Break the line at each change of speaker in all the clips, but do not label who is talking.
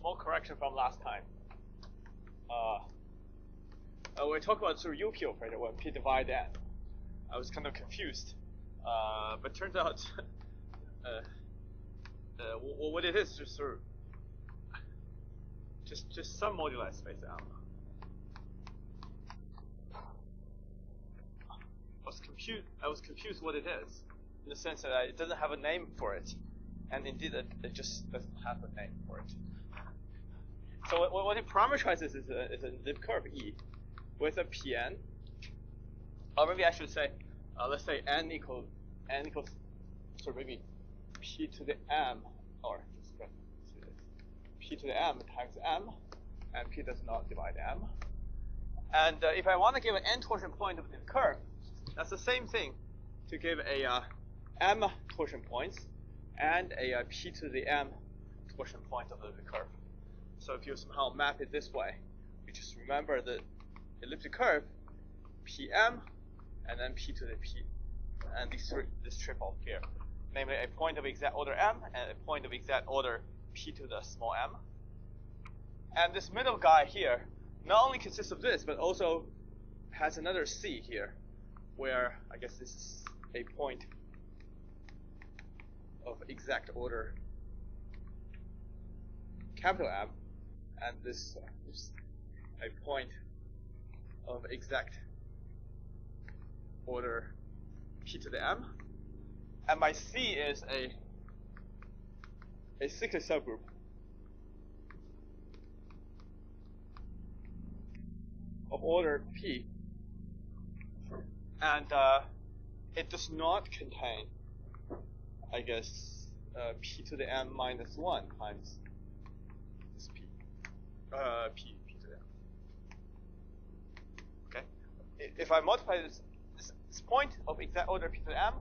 small correction from last time. We talked about sort of UP operator when P divide N. I was kind of confused, but turns out what it is just sort of just some moduli space M. I was confused what it is, in the sense that it doesn't have a name for it, and indeed it just doesn't have a name for it. So what it parameterizes is a elliptic curve E with a Pn, or maybe I should say, let's say n equals so maybe P to the M, or just P to the M times M, and P does not divide M. And if I want to give an n torsion point of the curve, that's the same thing to give a m torsion points and a P to the M torsion point of the curve. So if you somehow map it this way, you just remember the elliptic curve, Pm, and then P to the P, and this triple here, namely a point of exact order M and a point of exact order P to the small m. And this middle guy here not only consists of this, but also has another C here, where I guess this is a point of exact order capital M, and this is a point of exact order P to the M, and my C is a cyclic subgroup of order P, and it does not contain, I guess, P to the M minus 1 times this P, P to the M. Okay, if I multiply this point of exact order P to the M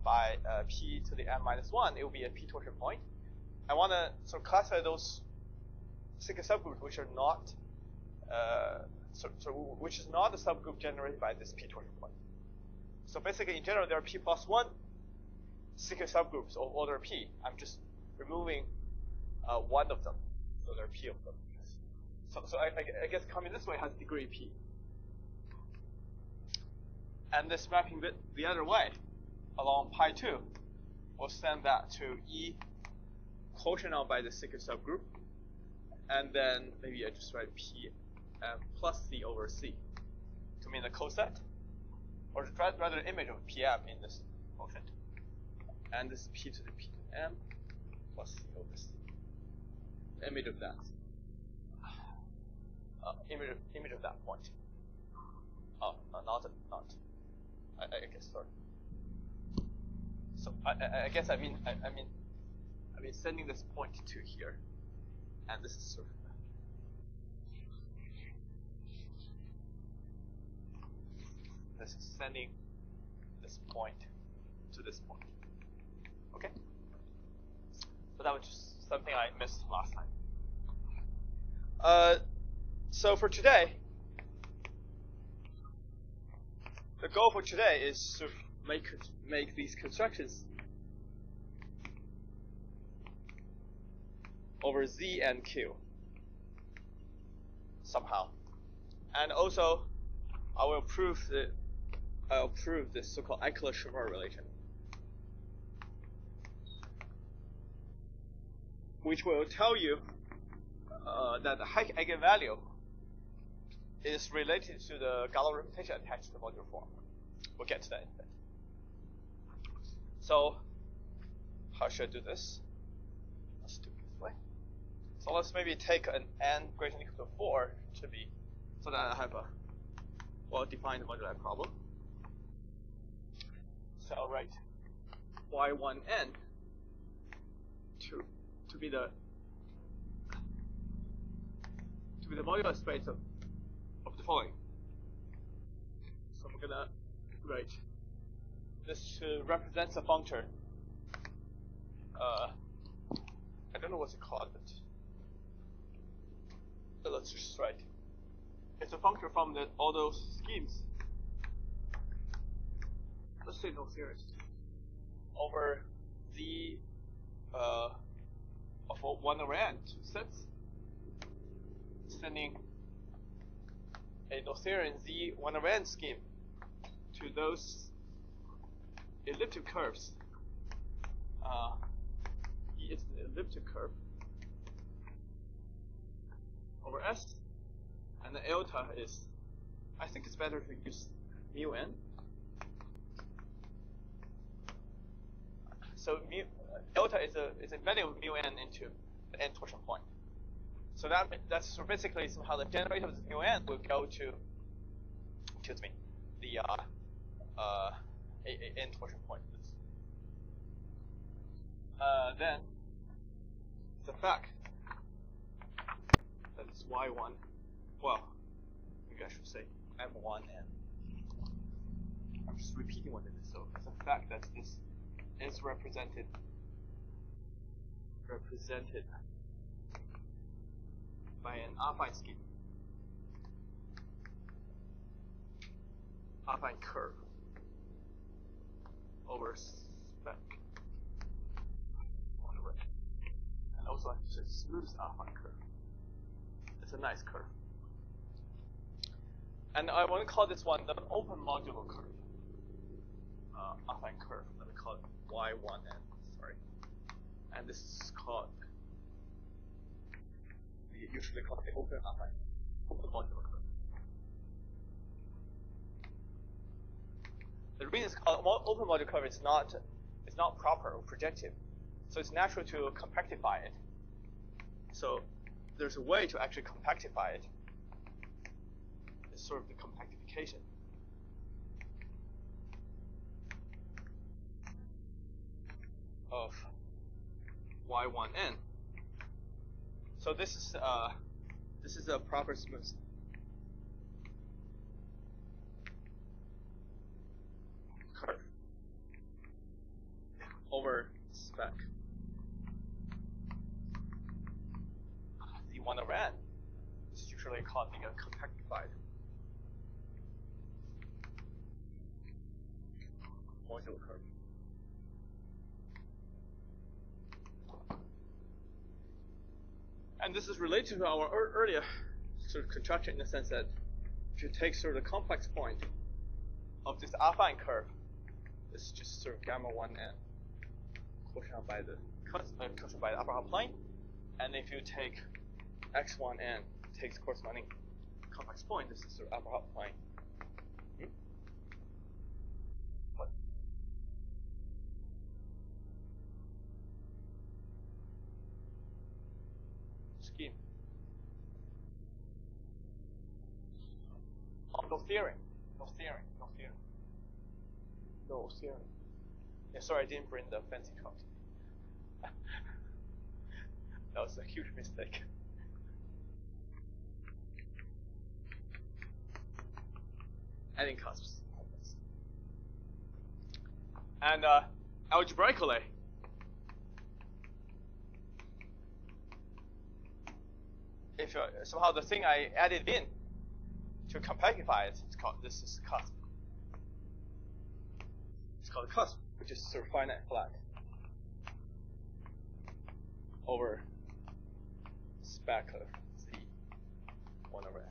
by P to the M minus 1, it will be a P torsion point. I want to sort of classify those cyclic subgroups which are not, which is not a subgroup generated by this P torsion point. So basically, in general, there are P plus 1 cyclic subgroups of order P. I'm just removing one of them, so there are P of them. So I guess coming this way has degree P. And this mapping the other way along pi 2 will send that to E quotient out by the cyclic subgroup, and then maybe I just write P plus C over C to mean the coset, or rather the image of PM in this quotient. And this is P to the P to the M plus C over C. The image of that. Image of that point. Oh, not. I guess, sorry. So I guess I mean sending this point to here, and this is sort of this is sending this point to this point. Okay. So that was just something I missed last time. So for today, the goal for today is to make these constructions over Z and Q somehow, and also I'll prove this so-called Eichler-Schmidt relation, which will tell you that the Hike eigenvalue is related to the Galois representation attached to the modular form. We'll get to that in a bit. So how should I do this? Let's do it this way. So let's maybe take an n greater than or equal to 4 to be, so that I have a well-defined moduli problem. So I'll write y1n to be the modular space of the following. So I'm gonna write this represents a function. I don't know what's it called, but let's just write. It's a function from all those schemes. Let's say no series over Z of 1 over n, 2 sets, extending a Noetherian Z one over n scheme to those elliptic curves. E is an elliptic curve over S, and the delta is, I think it's better to use mu n. So delta is a value of mu n into the n torsion point. So that's so basically somehow the generator of the mu n will go to, excuse me, the n torsion point. Then the fact that it's y1, well, maybe I should say m1 n. I'm just repeating what it is. So it's a fact that this is represented by an affine scheme, affine curve over spec. And also it's a smooth affine curve. It's a nice curve. And I want to call this one the open modular curve. Affine curve. Let me call it y1n. Sorry. And this is called, we usually call it the open modular curve. The reason it's called open modular curve is not proper or projective, so it's natural to compactify it. So there's a way to actually compactify it. It's sort of the compactification. Of y1n. So this is a proper smooth curve over spec. The one over n is usually called the compactified modular curve. And this is related to our earlier sort of construction in the sense that if you take sort of the complex point of this affine curve, this is just sort of gamma 1n quotient by the upper half plane, and if you take x1n takes corresponding complex point, this is sort of upper half plane. What? Scheme. Oh, no theory. Yeah, sorry, I didn't bring the fancy card. That was a huge mistake. Adding cusps. And algebraically, if somehow the thing I added in to compactify it, this is cusp. It's called a cusp, which is sort of finite flat over spec of Z 1 over n.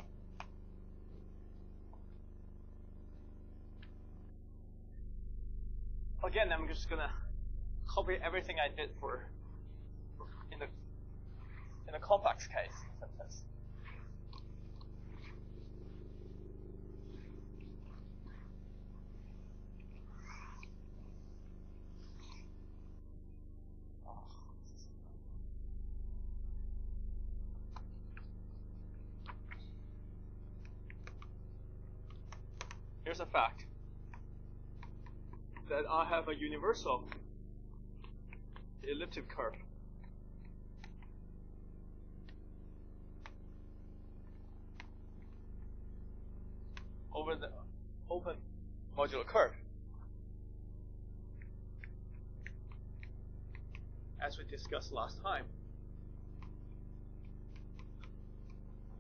Again, I'm just gonna copy everything I did in the complex case. Sometimes. Here's a fact that I have a universal elliptic curve over the open modular curve, as we discussed last time,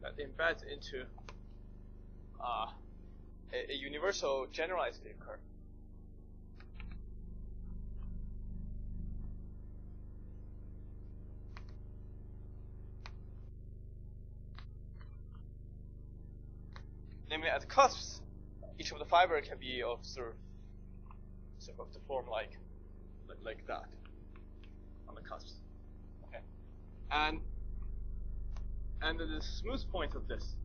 that embeds into a universal generalized wave curve. namely at the cusps, each of the fiber can be of sort of the form like that on the cusps. Okay, and the smooth point of this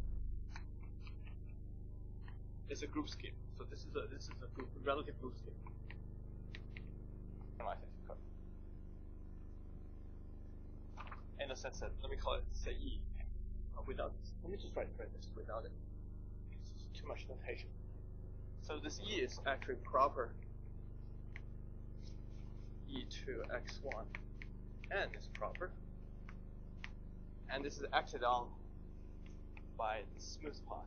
is a group scheme. So this is a group, relative group scheme. In the sense that, let me call it, say, E, without this. Let me just write this without it. It's too much notation. So this E is actually proper E to x1. N is proper. And this is acted on by the smooth part.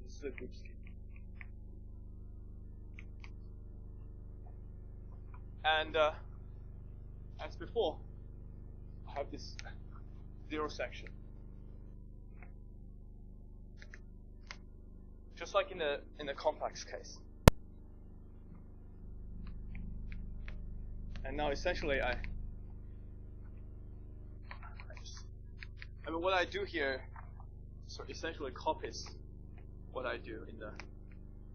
This is a group scheme. And as before, I have this zero section. Just like in the complex case. And now essentially what I do here essentially copies what I do in the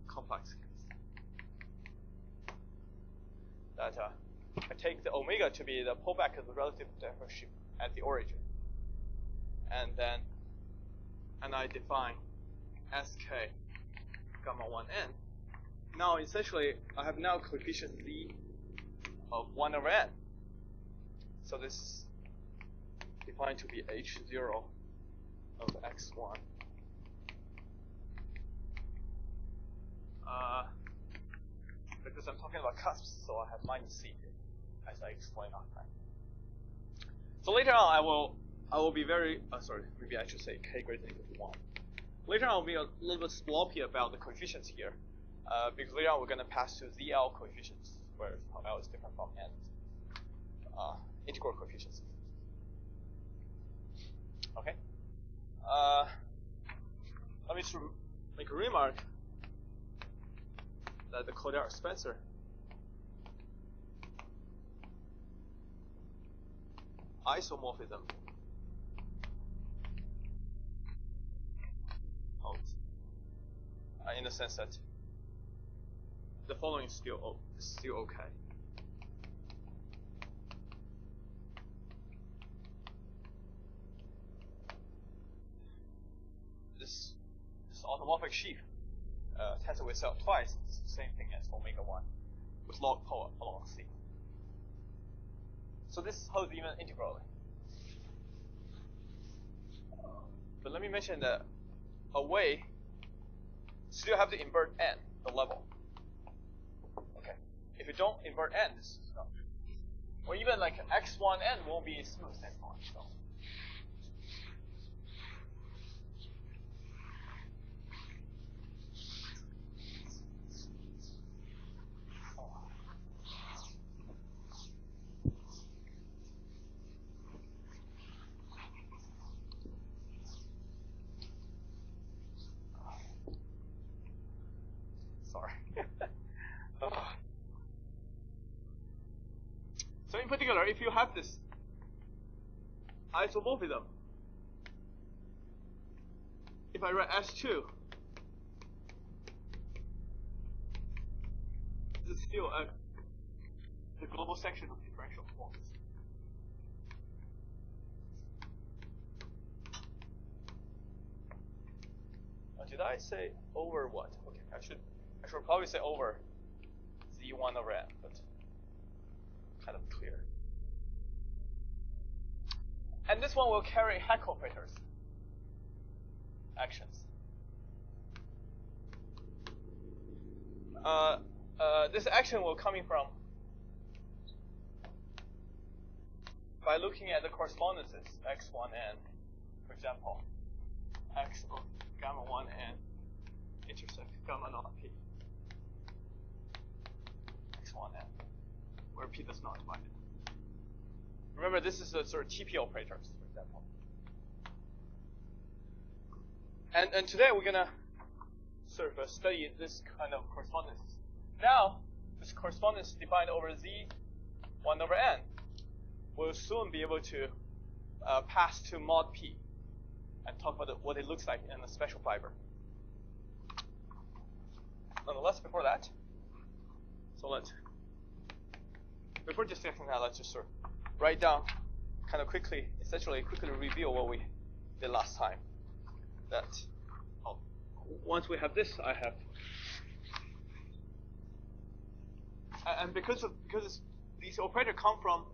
complex case. That I take the omega to be the pullback of the relative differential at the origin, and I define sk gamma 1n. Now essentially I have now coefficient z of 1 over n. So this is defined to be h0 of x1. Because I'm talking about cusps, so I have minus c here, as I explained last time. So later on, I will be very maybe I should say k greater than equal to 1. Later on, I'll be a little bit sloppy about the coefficients here, because later on we're going to pass to ZL coefficients, where L is different from n integral coefficients. Okay. Let me make a remark that the Caudière-Spencer isomorphism holds, in the sense that the following is still okay. This automorphic sheaf tensor with itself twice. It's the same thing as omega 1 with log power along C. So this holds even integrally. But let me mention that a way still have to invert n, the level. Okay. If you don't invert n, this is not true. Or even like x1n won't be smooth anymore. So. So in particular, if you have this isomorphism, if I write S2, this is still the global section of differential forms. Did I say over what? Okay, I should probably say over Z1 over n, but kind of clear. And this one will carry Hack operators actions. This action will coming from by looking at the correspondences x1n, for example, x of gamma 1n intersect gamma naught p x1n, where p does not divide it. Remember, this is a sort of TP operators, for example. And today we're gonna sort of study this kind of correspondence. Now, this correspondence defined over Z1 over n will soon be able to pass to mod p. and talk about what it looks like in a special fiber. Nonetheless, before that, before discussing that, let's just sort of write down, kind of quickly, essentially quickly review what we did last time. That once we have this, I have, and because these operators come from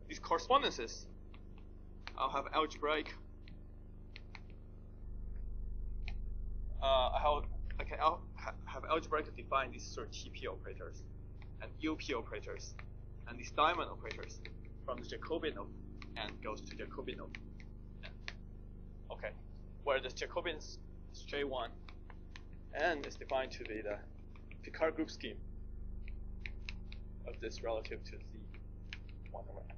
these correspondences, I'll have algebraic. I'll have algebraically define these sort of TP operators and UP operators and these diamond operators from the Jacobian of n goes to Jacobian of n. Okay, where the Jacobian is J1, n is defined to be the Picard group scheme of this relative to Z1 over n.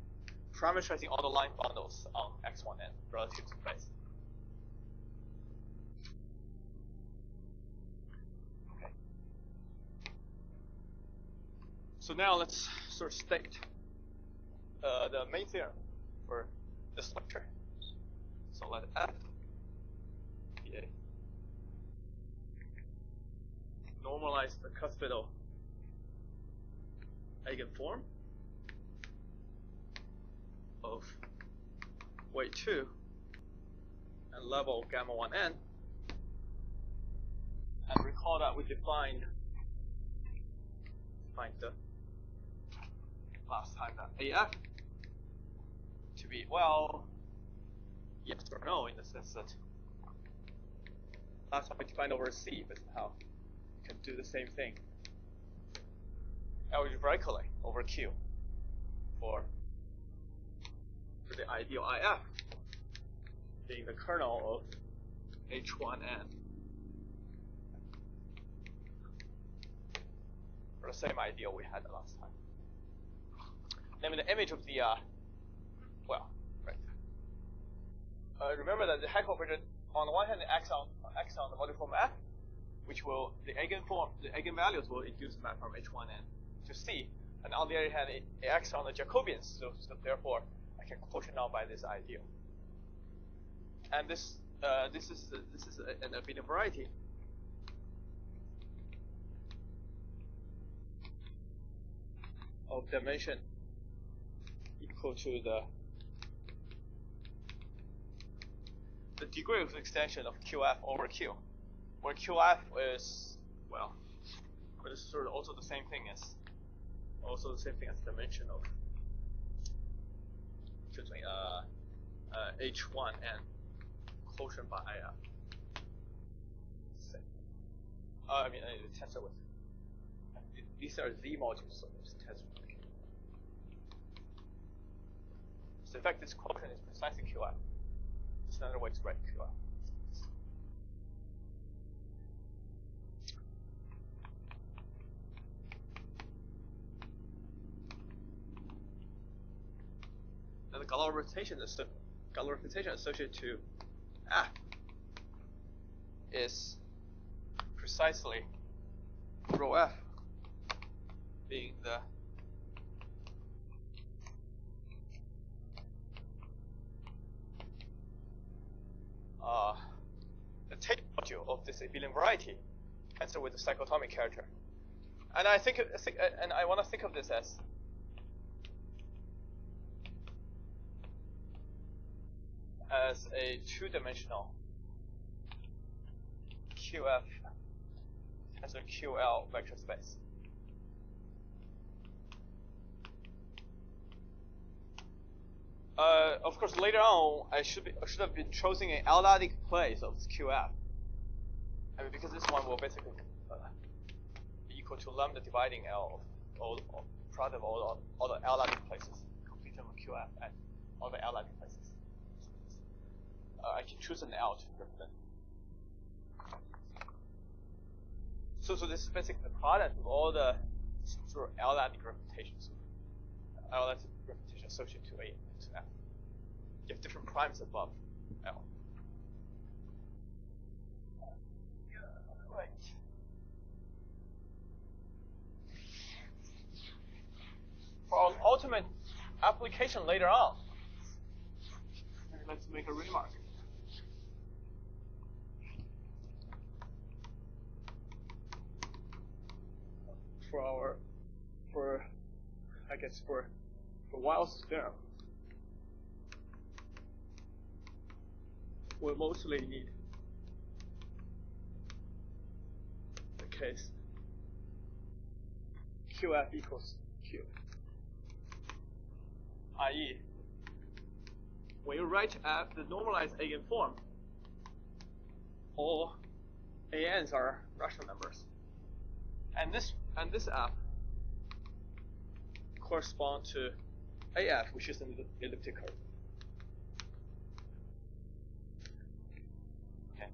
Parameterizing all the line bundles on X1n relative to base. Okay. So now let's sort of state the main theorem for this lecture. So let F be a normalized cuspidal eigenform of weight 2 and level gamma 1n. And recall that we defined the last time that AF to be, well, yes or no, in the sense that last time we defined over C, but now we can do the same thing algebraically over Q for the ideal IF being the kernel of H1n. For the same ideal we had last time. Namely the image of the, well, right. Remember that the Heck operator, on the one hand, acts on the multiform F, which will, the eigenvalues will induce map from H1n to C, and on the other hand, it acts on the Jacobians, so therefore, I can quotient out by this ideal. And this is an abelian variety. Of dimension equal to the degree of extension of QF over Q, where QF is, well, but it's sort of also the same thing as dimension of, excuse me, H1 and quotient by I mean tensor with. These are Z modules, so it's tensor. So in fact, this quotient is precisely QF. It's another way to write QF. Now the Galois rotation associated to F is precisely rho F being the tape module of this abelian variety, tensor with the cyclotomic character. And I want to think of this as a two-dimensional QF as a QL vector space. Of course, later on, I should have been choosing an L-adic place of this QF. I mean, because this one will basically be equal to lambda dividing L of product of all the L-adic places, complete term of QF and all the L-adic places. I can choose an L to represent. So this is basically the product of all the sort of L-adic representations, L-adic representation associated to A and to F. You have different primes above L. Right. For our ultimate application later on, let's make a remark. brackets for Weyl's theorem, we mostly need the case QF equals Q, i.e. when you write F the normalized eigenform, all ANs are rational numbers, and this F correspond to AF, which is an elliptic curve. Okay,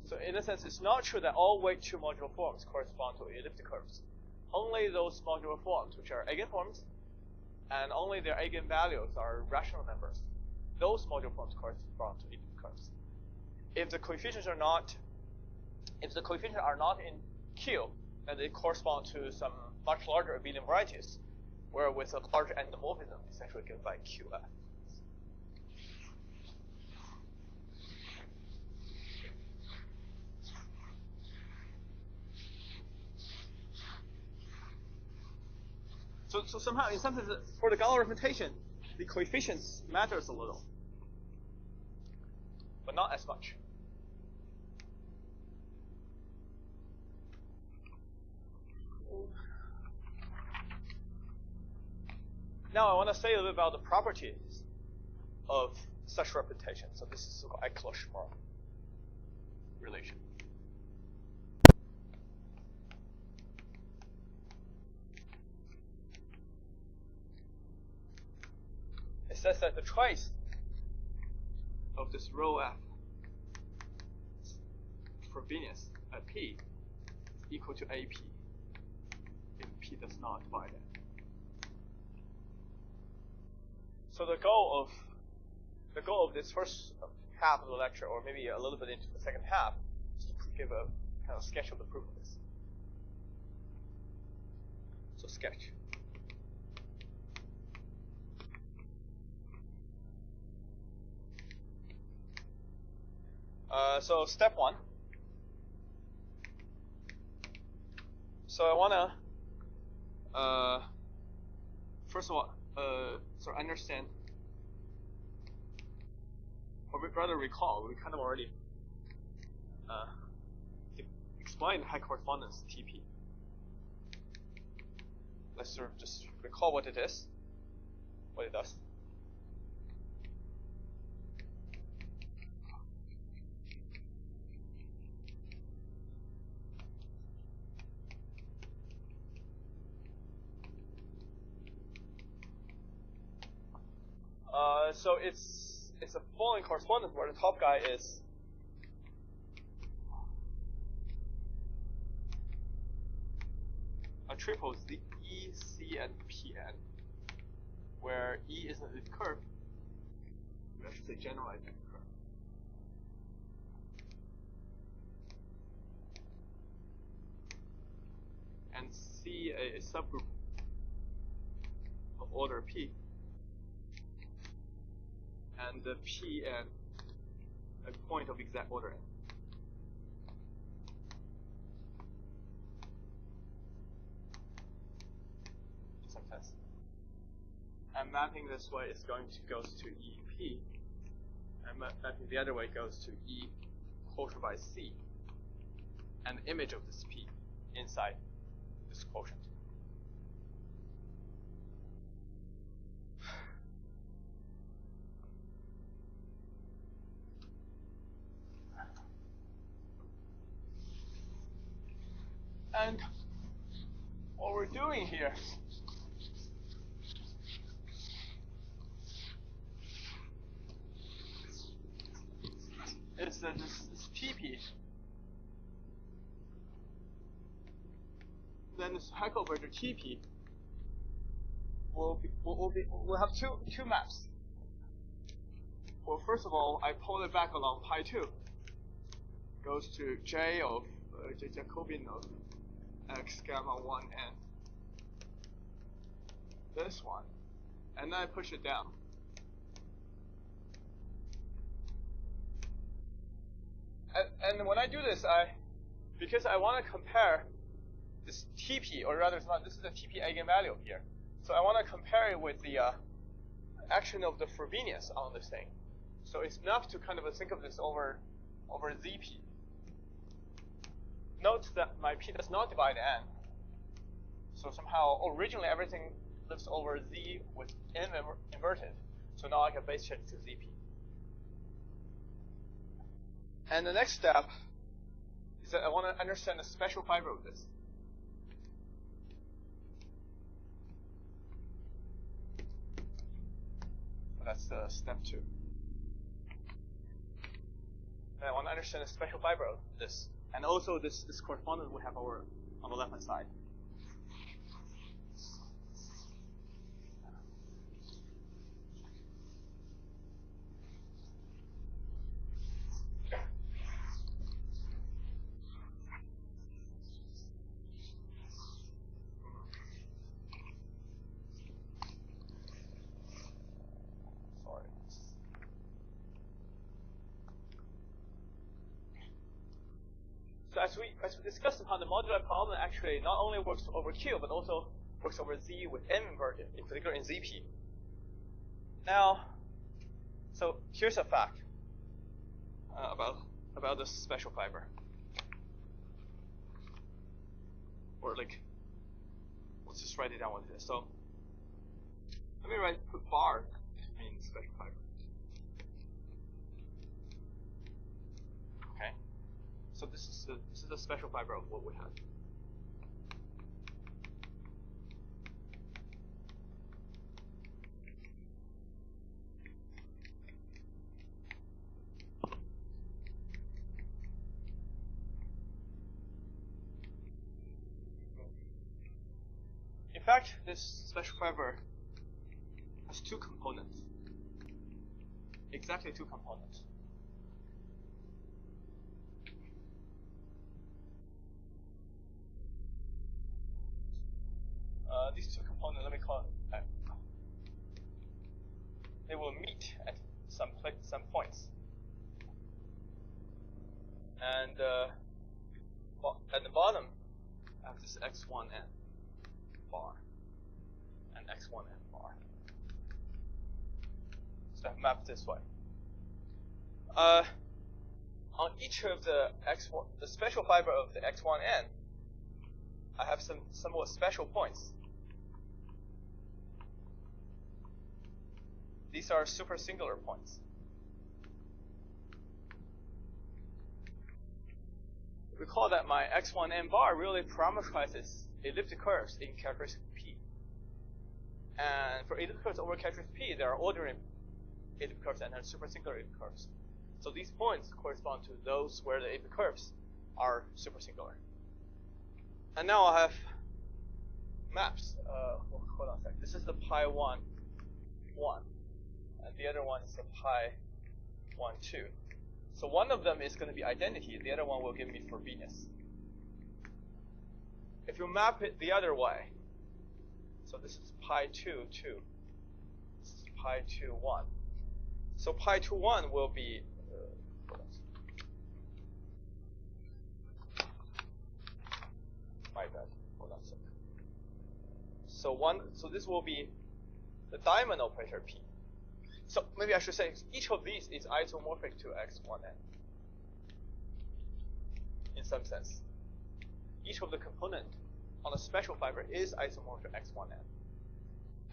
so in a sense, it's not true that all weight 2 modular forms correspond to elliptic curves. Only those modular forms which are eigenforms, and only their eigenvalues are rational numbers, those modular forms correspond to elliptic curves. If the coefficients are not in Q, then they correspond to some much larger abelian varieties, where with a larger endomorphism, essentially given by QF. So somehow, in some sense, for the Galois representation, the coefficients matters a little, but not as much. Now I want to say a little bit about the properties of such representation. So this is called Eckler-Schmarl relation. It says that the trace of this rho F for Venus at P is equal to AP if P does not divide it. So the goal of this first half of the lecture, or maybe a little bit into the second half, is to give a kind of sketch of the proof of this. So sketch. So step 1. So I want to first of all sort of understand, or rather recall, we kind of already explained high correspondence TP. Let's sort of just recall what it is, what it does. So it's a following correspondence where the top guy is a triple Z, E, C, and Pn, where E is an elliptic curve. I should say generalized elliptic curve. And C a subgroup of order P. And the Pn a point of exact order n. In some sense. And mapping this way is going to goes to EP, and mapping the other way goes to E quotient by C, and the image of this P inside this quotient. And what we're doing here is that this TP, then this Haeckel vector TP will have two maps. Well, first of all, I pull it back along pi 2, goes to J of J Jacobian of X gamma 1 and this one, and then I push it down. And when I do this, because I want to compare this TP, or rather, it's not, this is a TP eigenvalue here. So I want to compare it with the action of the Frobenius on this thing. So it's enough to kind of think of this over Zp. Note that my P does not divide N. So somehow, originally everything lives over Z with N inverted. So now I can base change to Zp. And the next step is that I want to understand the special fiber of this. So that's step 2. And I want to understand the special fiber of this. And also this correspondence we have over on the left-hand side. So as we discussed upon, the modular problem actually not only works over Q, but also works over Z with M inverted, in particular in Zp. Now, so here's a fact about this special fiber. Or like, let's just write it down what it is. So let me put bar in special fiber. So this is the special fiber of what we have. In fact, this special fiber has 2 components. Exactly 2 components. These 2 components, let me call it, they will meet at some points. And at the bottom, I have this x1n bar and x1n bar. So I've mapped this way. On each of the special fiber of the x1n, I have some somewhat special points. These are super singular points. Recall that my x1n bar really parameterizes elliptic curves in characteristic P. And for elliptic curves over characteristic P, there are ordinary elliptic curves and super singular elliptic curves. So these points correspond to those where the elliptic curves are super singular. And now I have maps. Hold on a second. This is the pi 1, 1. And the other one is the pi 1, 2. So one of them is going to be identity. The other one will give me Frobenius. If you map it the other way, so this is pi 2, 2. This is pi 2, 1. So pi 2, 1 will be my bad. Hold on a second. So this will be the diamond operator P. So maybe I should say each of these is isomorphic to x1n in some sense. Each of the component on a special fiber is isomorphic to x1n.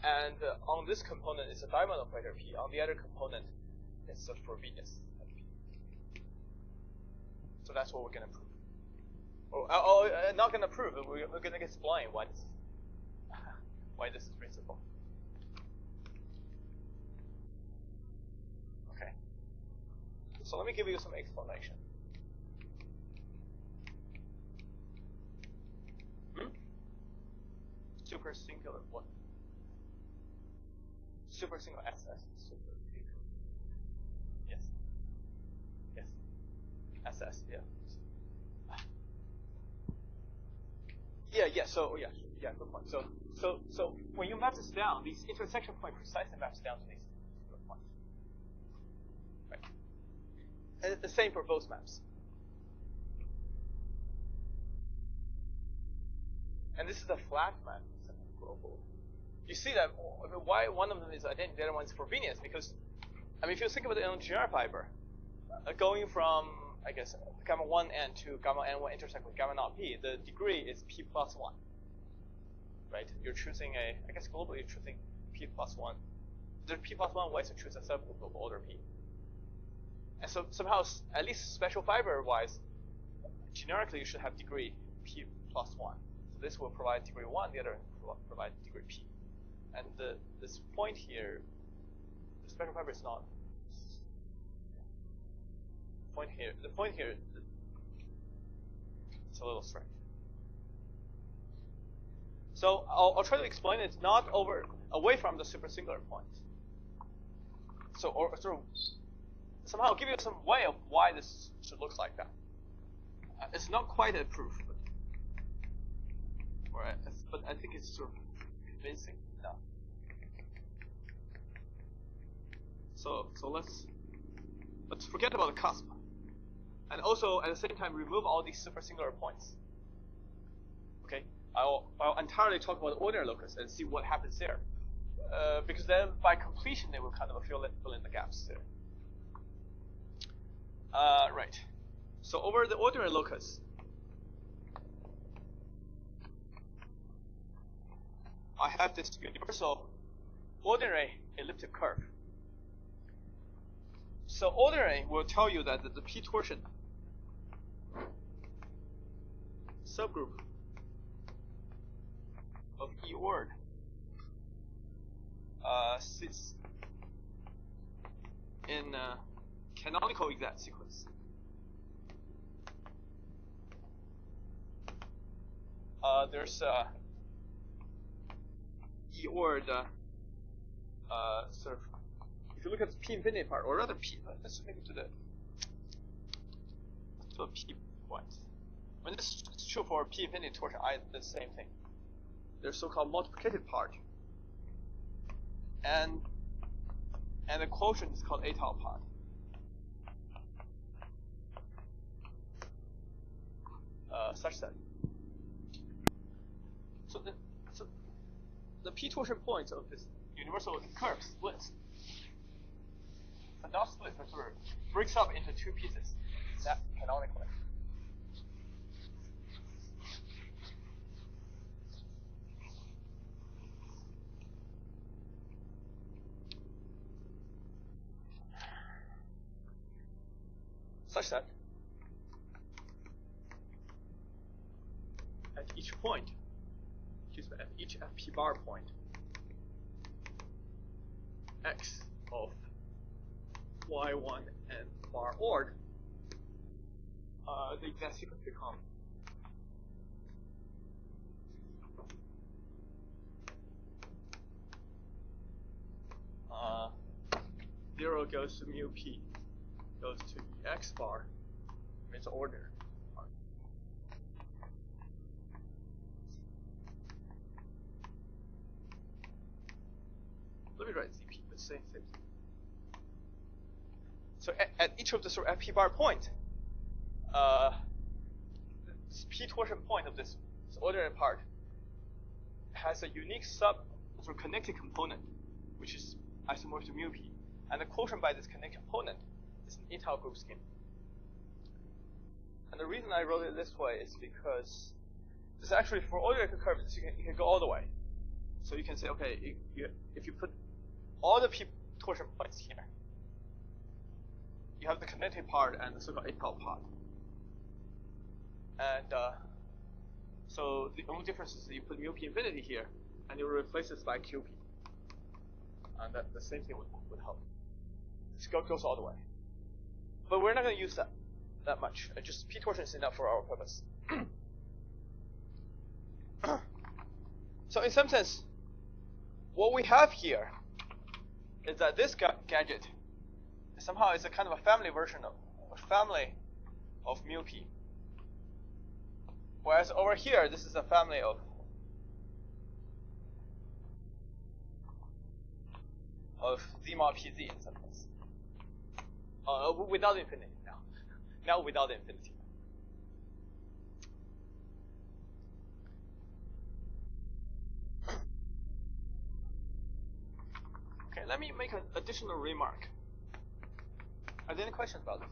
And on this component is a diamond operator P. On the other component, it's a Frobenius P. So that's what we're going to prove. Not going to prove, but we're going to explain why this is principal. Okay. So let me give you some explanation. Super singular what? Super singular SS. Super singular. Yes. Yes. SS. Yeah. Yeah. So good point. So when you map this down, these intersection point precisely maps down to these points. Right. And it's the same for both maps. And this is a flat map. Global. you see that why one of them is identity, the other one is convenience, because I mean, if you think about it on generic fiber, going from, I guess, gamma 1n to gamma n1 intersect with gamma naught p, the degree is p plus 1, right? You're choosing I guess globally you're choosing p plus 1. There's p plus 1 ways to choose a subgroup of order p. And so somehow, at least special fiber-wise, generically you should have degree p plus 1. So this will provide degree 1, the other will provide degree p. And this point here, the special fiber is not. The point here, it's a little strange. So I'll try to explain it not away from the super singular point. So or sort of somehow give you some way of why this should look like that. It's not quite a proof, but I think it's sort of convincing enough. So let's forget about the cusp, and also at the same time remove all these super singular points. Okay, I'll entirely talk about the ordinary locus and see what happens there, because then by completion they will kind of fill in the gaps there. Right. So over the ordinary locus, I have this universal ordinary elliptic curve. So ordinary will tell you that the p torsion subgroup of E word sits in canonical exact sequence. There's E word sort of. If you look at the p infinity part, or rather p, let's make it to a p point. I mean, this is true for p infinity torsion. The same thing. There's so-called multiplicative part, and the quotient is called a tau part. Such that. So the p torsion points of this universal curve splits. The dot split sort of breaks up into two pieces, that canonically. Such that at each point, at each fp bar point, x of y1 and bar ord, the exact sequence become zero goes to mu p, goes to the x bar, it's ordinary part. Let me write zp, the same thing. So at each of the sort of fp bar point, this p torsion point of this ordinary part has a unique sort of connected component, which is isomorphic to mu p, and the quotient by this connected component is an a tau group scheme. And the reason I wrote it this way is because this actually for ordinary curves you can go all the way. So you can say, okay, if you put all the p torsion points here, you have the connected part and the so-called a tau part. And so the only difference is that you put mu p infinity here, and you replace this by qp. And that the same thing would help. This goes all the way. But we're not going to use that much. Just p torsion is enough for our purpose. So in some sense, what we have here is that this gadget somehow is a kind of a family version of mu p. Whereas over here, this is a family of z mod pz in some sense. Without infinity now. Now without infinity. let me make an additional remark. Are there any questions about this?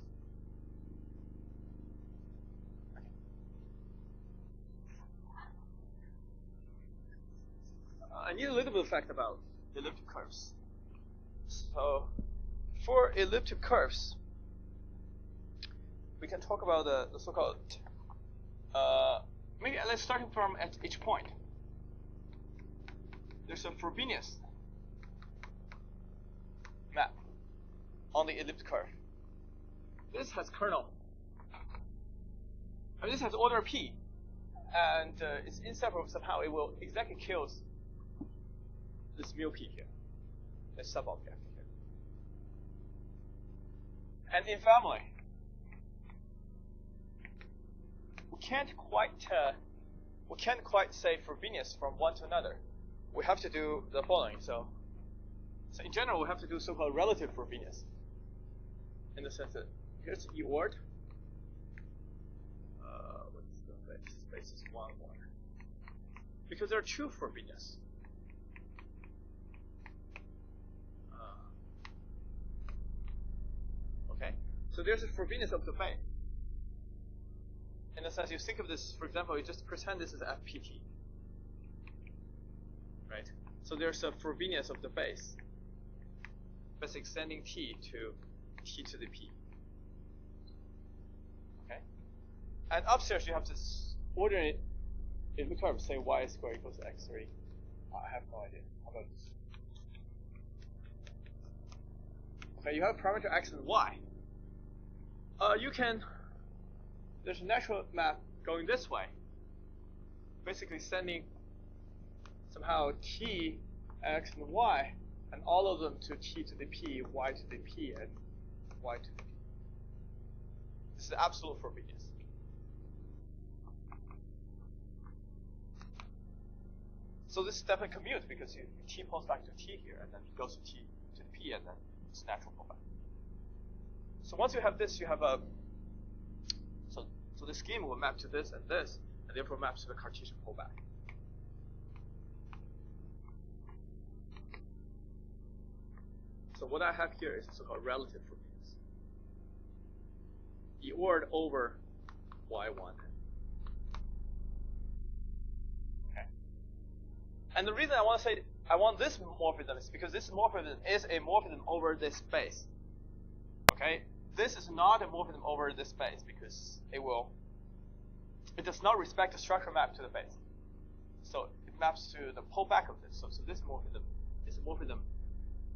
I need a little bit of fact about elliptic curves. So, for elliptic curves, we can talk about the so-called, maybe let's start from at each point. There's a Frobenius map on the elliptic curve. This has kernel. I mean, this has order p, and it's inseparable. Somehow it will exactly kills this mu p here, this sub-object here. And in family, we can't quite say Frobenius from one to another. We have to do the following. So in general, we have to do so-called relative Frobenius, in the sense that here's E word. What's the base? Base is 1, 1. Because there are two Frobenius. Okay, so there's a Frobenius of the base. In the sense, you think of this, for example, you just pretend this is FPT. Right? So there's a Frobenius of the base. Base extending t to the p. Okay? And upstairs you have this ordinate in the curve, say y squared equals x3. I have no idea. How about this? Okay, you have parameter x and y. There's a natural map going this way. Basically sending somehow t, x, and y, and all of them to t to the p, y to the p, and y to the p. This is absolute Frobenius. So this definitely commutes because t pulls back to t here, and then it goes to t to the p, and then it's natural pullback. So once you have this, you have a so the scheme will map to this, and therefore maps to the Cartesian pullback. So what I have here is a so-called relative Frobenius. E word over y1. Okay. And the reason I want to say I want this morphism is because this morphism is a morphism over this space. Okay? This is not a morphism over this space because it does not respect the structure map to the base. So it maps to the pullback of this. So this morphism is a morphism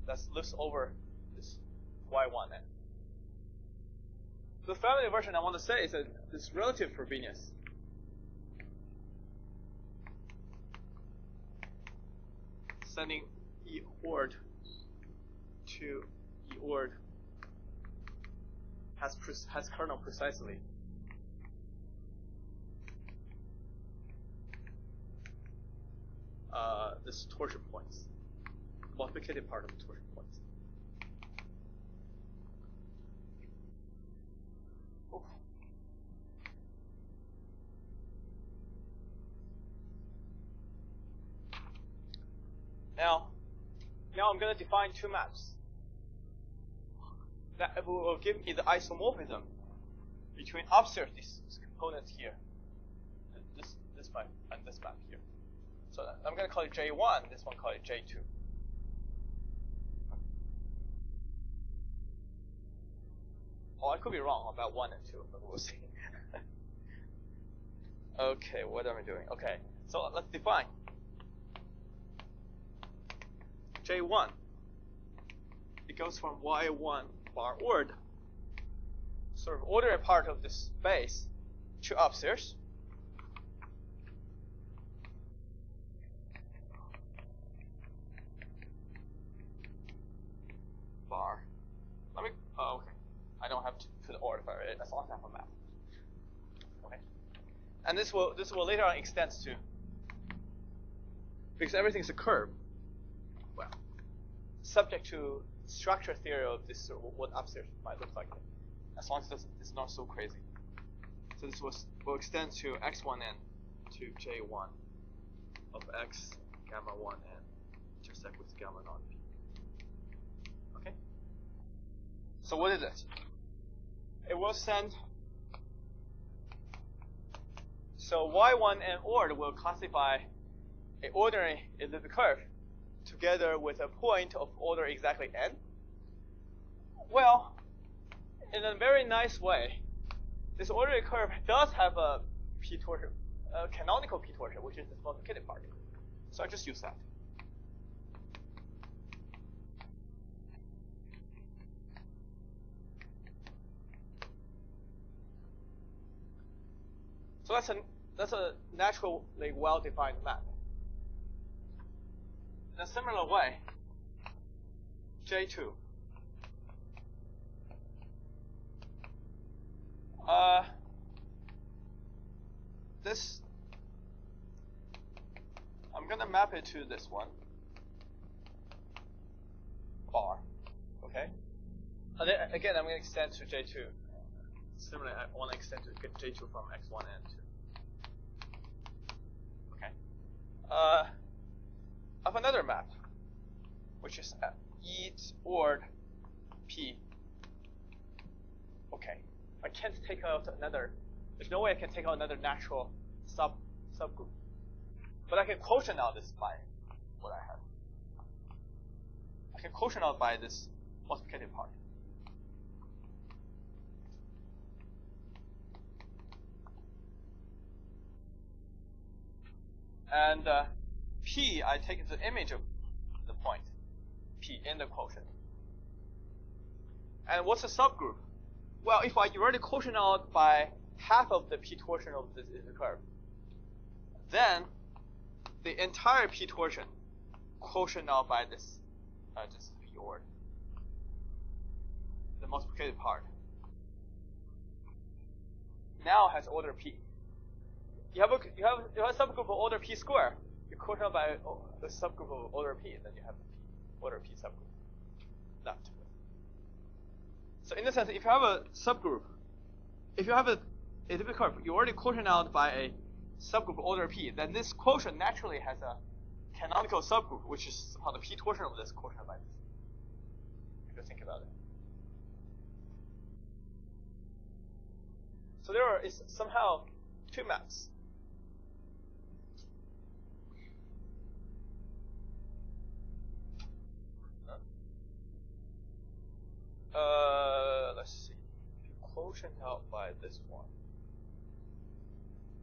that lifts over this y1 end. The family version I want to say is that this relative Frobenius sending E word to E word has kernel precisely. This torsion points, multiplicative part of the torsion points. Oof. Now I'm going to define two maps that will give me the isomorphism between upstairs these components here, this map and this map here. So I'm going to call it J1. This one call it J2. Oh, I could be wrong about 1 and 2, but we'll see. Okay, what am I doing? Okay, so let's define J1. It goes from Y1 bar word, sort of ordinary part of this space, to upstairs. Bar. Let me. Oh, okay. I don't have to put the order for it as long as I have a map. Okay. And this will later on extend to, because everything is a curve. Well, subject to structure theory of this, what upstairs might look like, as long as it's not so crazy. So this will extend to x1n to j1 of x gamma 1n intersect with gamma naught p. So what is it? It will send. So y1 and order will classify an ordinary elliptic curve together with a point of order exactly n. Well, in a very nice way, this ordinary curve does have a p torsion, a canonical p torsion, which is the multiplicative part. So I just use that. So that's a naturally well-defined map. In a similar way, J2. This, I'm going to map it to this one, bar, okay? And then, again, I'm going to extend to J2. Similarly, I want to extend to get J2 from X1 and 2. Okay. I have another map, which is E or P. Okay. I can't take out another. There's no way I can take out another natural subgroup. But I can quotient out this by what I have. I can quotient out by this multiplicative part. And P, I take the image of the point, P in the quotient. And what's a subgroup? Well, if I already quotient out by half of the p torsion of the curve, then the entire p torsion quotient out by this p order, the multiplicative part, now has order p. You have a subgroup of order p square. You quotient out by a subgroup of order p, and then you have order p subgroup left. So in a sense, if you have a subgroup, if you have a elliptic curve, you already quotient out by a subgroup of order p, then this quotient naturally has a canonical subgroup, which is somehow the p torsion of this quotient by this. If you think about it. So there is somehow two maps. Let's see. If you quotient out by this one.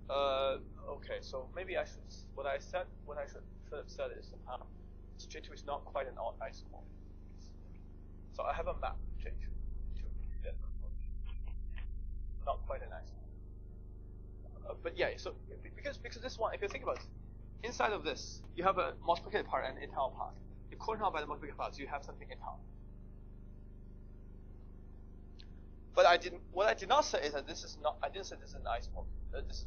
Okay, so maybe I should. What I should have said is somehow J2 is not quite an isomorph. So I have a map J2 to yeah, not quite an isomorph. But yeah, so because this one, if you think about it, inside of this you have a multiplicative part and internal part. You quotient out by the multiplicative part, so you have something internal. But what I did not say is that this is not. I didn't say this is an isomorph. This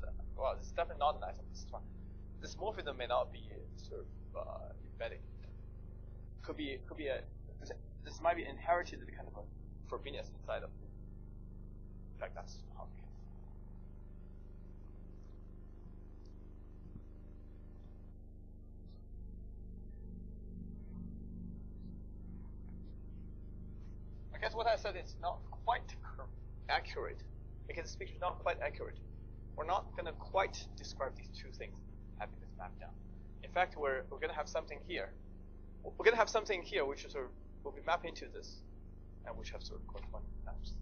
is definitely not an isomorph. This morphism may not be sort of embedded. Could be a. This might be inherited kind of a Frobenius inside of. In fact, that's how it is. I guess what I said is not quite accurate, because this picture is not quite accurate. We're not going to quite describe these two things having this map down. In fact, we're going to have something here. We're going to have something here which is sort of will be mapped into this, and which have sort of corresponding maps.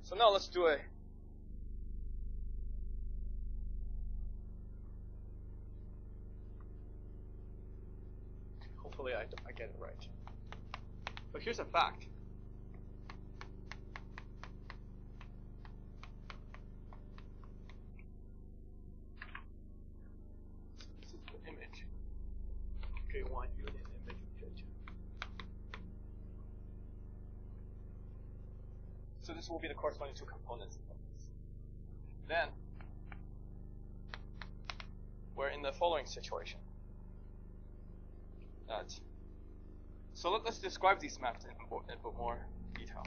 So now let's do a hopefully I get it right. But here's a fact. This is the image. K1 unit image J2. So this will be the corresponding two components of this. Then we're in the following situation. So let's describe these maps in a bit more detail.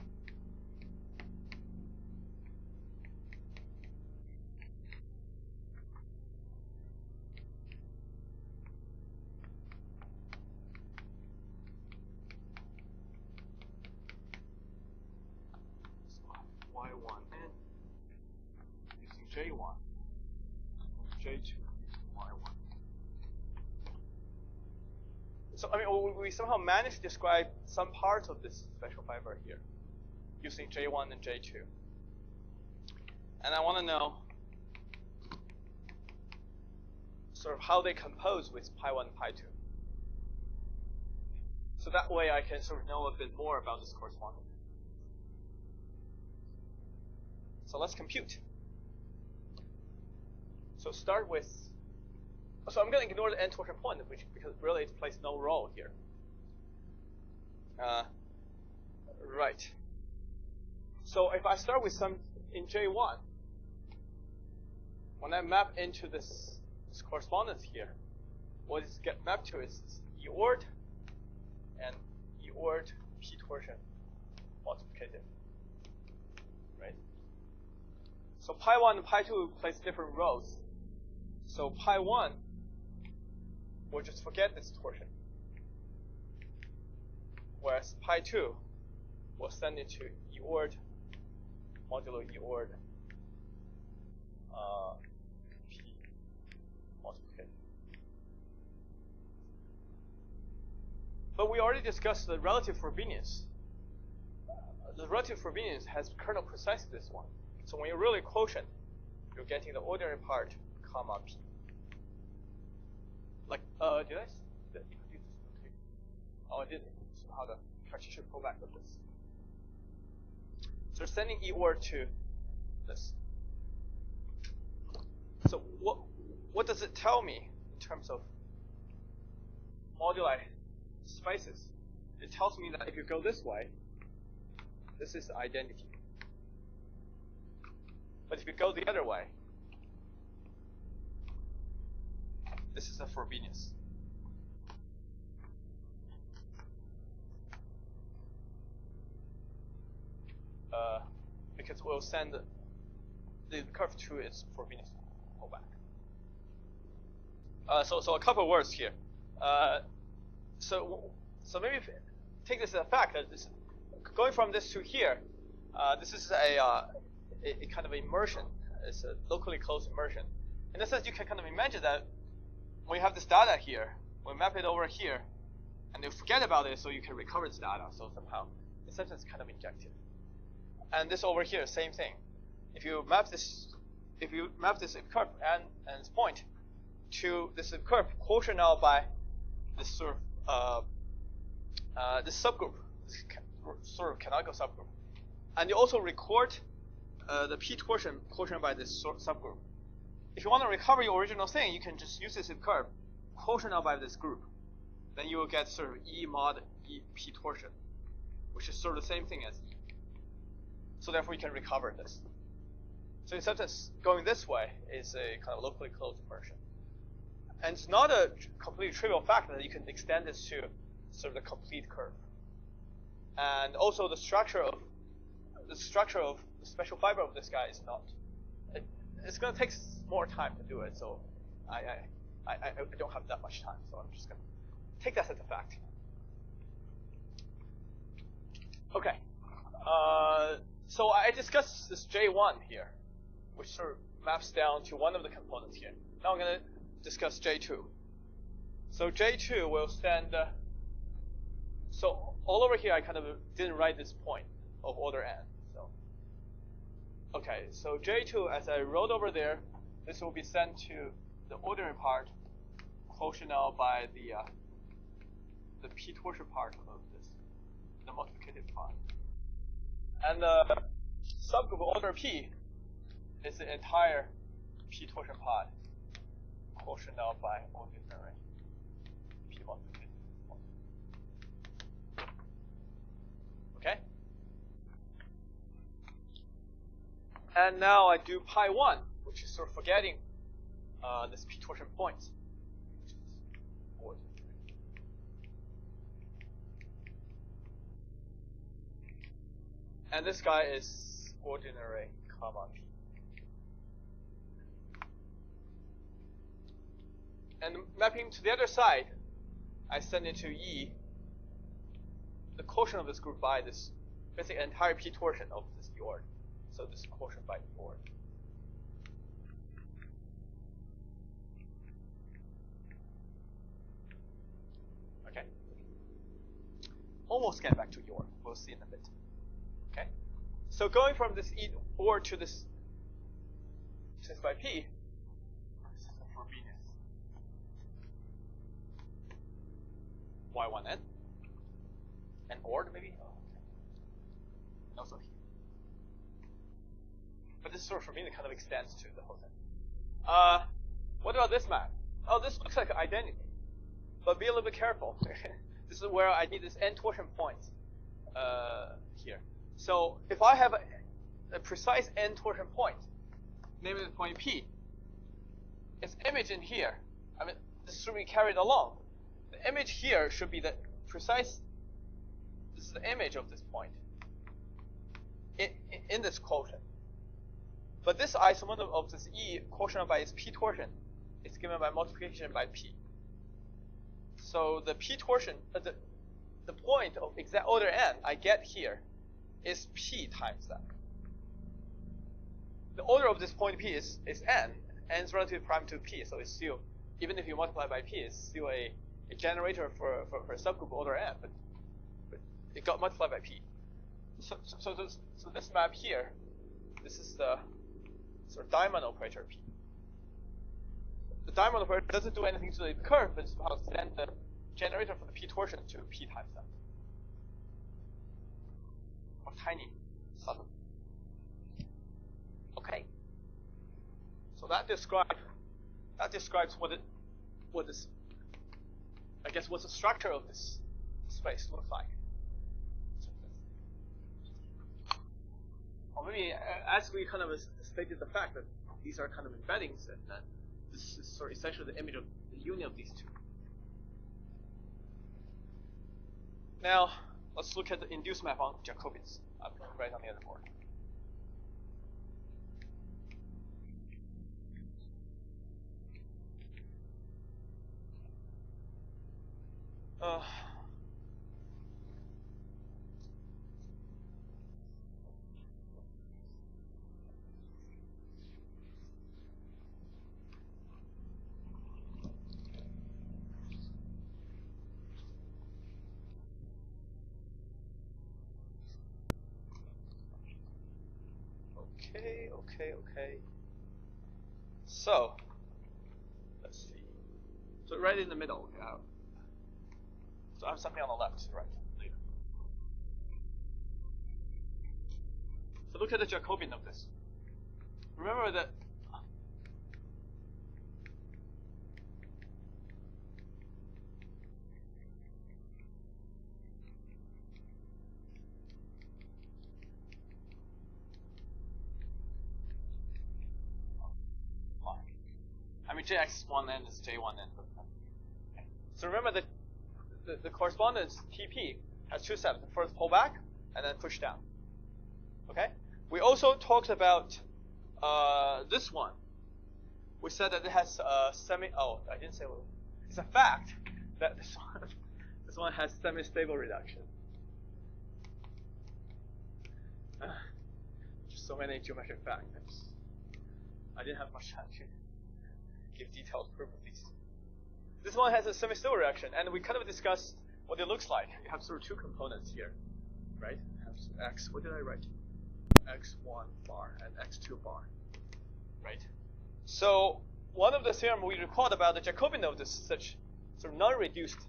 Y1n using J1, J2 using Y1. So I mean, we somehow managed to describe some parts of this special fiber here using J1 and J2. And I want to know sort of how they compose with pi1 and pi2. So that way I can sort of know a bit more about this correspondence. So let's compute. So start with, so I'm going to ignore the n torsion point, because really it plays no role here. Right. So if I start with some in J1, when I map into this correspondence here, what is get mapped to is E ord and E ord P torsion multiplicative. Right? So pi1 and pi2 plays different roles. So pi1 will just forget this torsion, whereas pi2 will send it to E ord modulo E ord P multiplicative. But we already discussed the relative Frobenius. The relative Frobenius has kernel precisely this one. So when you really quotient, you're getting the ordinary part, comma P. Like, did I do this? Okay. Oh, I didn't. So how the Cartesian pullback of this. So sending E ord to this. So what does it tell me in terms of moduli spaces? It tells me that if you go this way, this is the identity. But if you go the other way, this is a Frobenius. Because we'll send the curve to its Frobenius pullback. So a couple of words here. So maybe take this as a fact that this, going from this to here, this is a kind of immersion. It's a locally closed immersion. In a sense, you can kind of imagine that when you have this data here, we map it over here, and you forget about it, so you can recover this data. So somehow, in some sense, it's kind of injective. And this over here, same thing. If you map this curve and its point to this curve quotient now by this sort of this subgroup, this sort of canonical subgroup, and you also record the P torsion quotient by this subgroup. If you want to recover your original thing, you can just use this curve quotient out by this group. Then you will get sort of E mod E P torsion, which is sort of the same thing as E. So therefore, you can recover this. So in some sense, going this way is a kind of locally closed immersion. And it's not a completely trivial fact that you can extend this to sort of the complete curve. And also the structure of the special fiber of this guy is not. It's going to take more time to do it. So I don't have that much time. So I'm just going to take that as a fact. Okay. So I discussed this J1 here, which sort of maps down to one of the components here. Now I'm going to discuss J2. So J2 will stand. So all over here, I kind of didn't write this point of order n. So okay, so J2, as I wrote over there, this will be sent to the ordinary part, quotient out by the P torsion part of this, the multiplicative part. And the subgroup of order P is the entire P torsion part, quotient out by ordinary P multiplicative. Okay? And now I do pi1, which is sort of forgetting this P torsion point. And this guy is ordinary comma p. And mapping to the other side, I send it to E the quotient of this group by this basically entire p torsion of this E order. So this quotient by E order. Okay. Almost get back to E order. We'll see in a bit. Okay. So going from this E order to this by P, for Venus, Y1n, and OR maybe? Oh, okay. Also here. But this sort of for me that kind of extends to the whole thing. What about this map? Oh, this looks like an identity. But be a little bit careful. This is where I need this n torsion point here. So if I have a precise n torsion point, namely the point P, its image in here, I mean, this should be carried along. The image here should be the precise, this is the image of this point in this quotient. But this isomer of this E quotient by its P torsion is given by multiplication by P. So the P torsion, the point of exact order n I get here is P times that. The order of this point P is n. N is relative prime to P, so it's still, even if you multiply by P, it's still a generator for a subgroup order n, but it got multiplied by P. So this map here, this is the sort of diamond operator P. The diamond operator doesn't do anything to the curve, but it's about to send the generator for the P torsion to P times that. Or tiny, subtle. Okay. So that describes what this, I guess, what the structure of this space looks like. Or maybe as we kind of stated the fact that these are kind of embeddings, and that this is sort of essentially the image of the union of these two. Now let's look at the induced map on Jacobians. Right on the other board. Okay. So let's see. So right in the middle, so I have something on the left, right? Later. So look at the Jacobian of this. Remember that I mean, Jx1n is J1n. Okay. So remember that the correspondence TP has two steps. First pull back, and then push down. Okay? We also talked about this one. We said that it has oh, I didn't say what. It's a fact that this one has semi-stable reduction. Just so many geometric facts. I didn't have much time to give detailed proof of these. This one has a semi-stable reaction, and we kind of discussed what it looks like. You have sort of two components here, right? You have x, what did I write? x1 bar and x2 bar, right? So one of the theorem we recalled about the Jacobian of this such sort of non-reduced,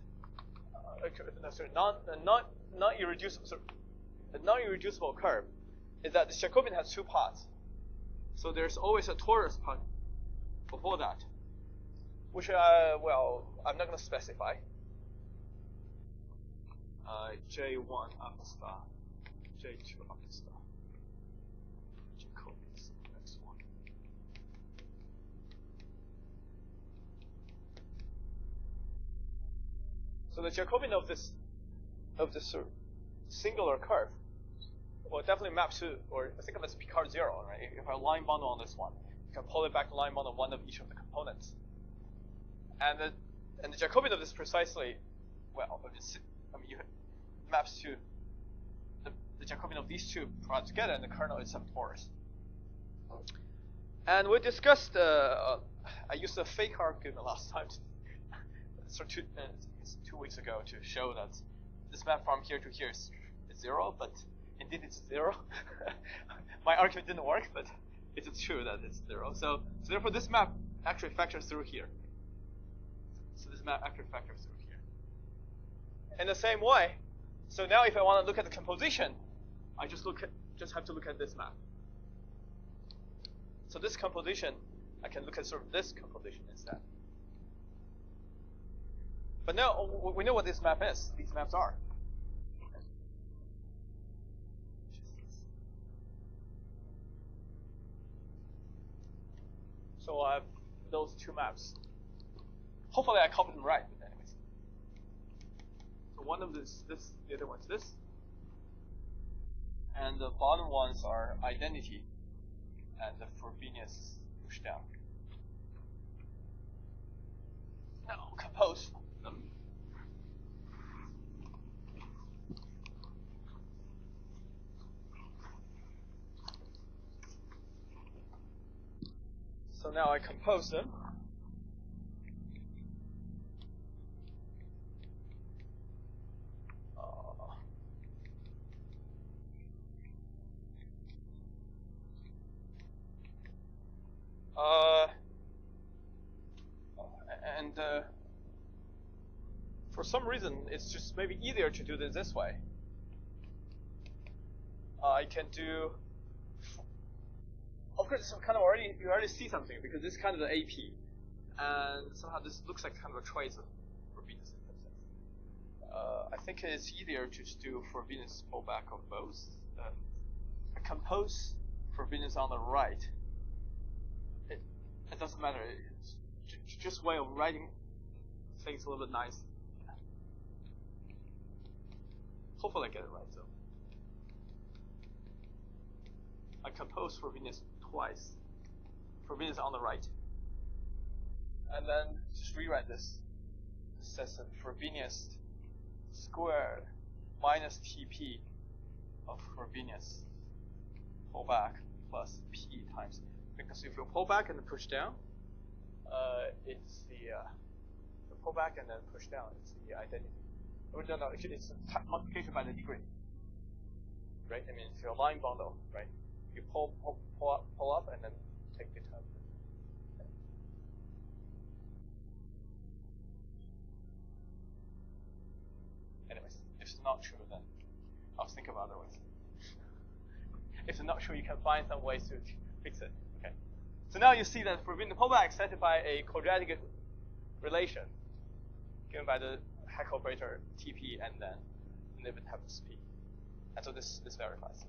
non-irreducible curve is that the Jacobian has two parts. So there's always a torus part before that, which well, I'm not going to specify. J1 alpha star, J2 alpha star, Jacobians x1. So the Jacobian of this sort of singular curve, or definitely map to, or think of it as Picard 0, right? If I line bundle on this one, you can pull it back to line bundle one of each of the components. And the Jacobian of this precisely, well, I mean, maps to the Jacobian of these two products together, and the kernel is some torus. And we discussed, I used the fake argument last time, so 2 weeks ago, to show that this map from here to here is 0, but indeed it's 0. My argument didn't work, but it is true that it's 0. So therefore this map actually factors through here. So this map actually factors through here. In the same way, so now if I want to look at the composition, I just have to look at this map. So this composition, I can look at sort of this composition instead. But now we know what this map is. These maps are. So I have those two maps. Hopefully I copied them right, but anyways. So one of this, the other one's this. And the bottom ones are identity and the Frobenius pushdown. Now compose them. So now I compose them. And for some reason, it's just maybe easier to do this way. I can do. Of course, it's kind of you already see something because this is kind of the AP, and somehow this looks like kind of a trace of Frobenius in some sense. I think it's easier to just do Frobenius pullback of both. Compose Frobenius on the right. It doesn't matter. It's just way of writing things a little bit nice. Hopefully I get it right though. I compose Frobenius twice. Frobenius on the right. And then just rewrite this. It says that Frobenius squared minus TP of Frobenius pullback plus P times. Because if you pull back and then push down, it's the pullback and then push down. It's the identity. No, actually it's multiplication by the degree. Right? I mean, it's your line bundle, right? You pull up and then take the term. Okay. Anyways, if it's not true, then I'll think of other ways. If it's not true, you can find some ways to fix it. Okay. So now you see that for the pullback satisfy a quadratic relation given by the Heck operator TP and then limit happens P. And so this verifies.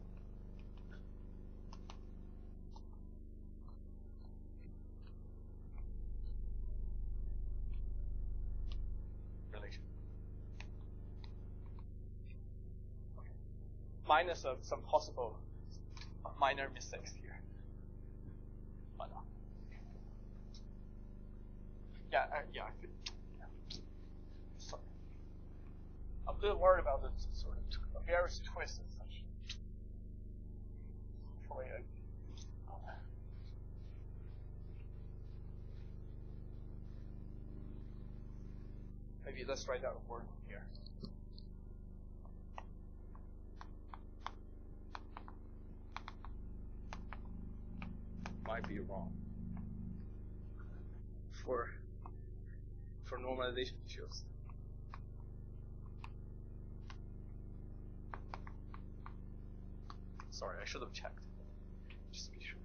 Relation. Okay. Minus of some possible minor mistakes here. But no. Yeah, I think. Sorry. I'm a little worried about the sort of various twists and such. Hopefully, maybe let's write out a word here. Might be wrong for normalization issues. Sorry, I should have checked. Just to be sure.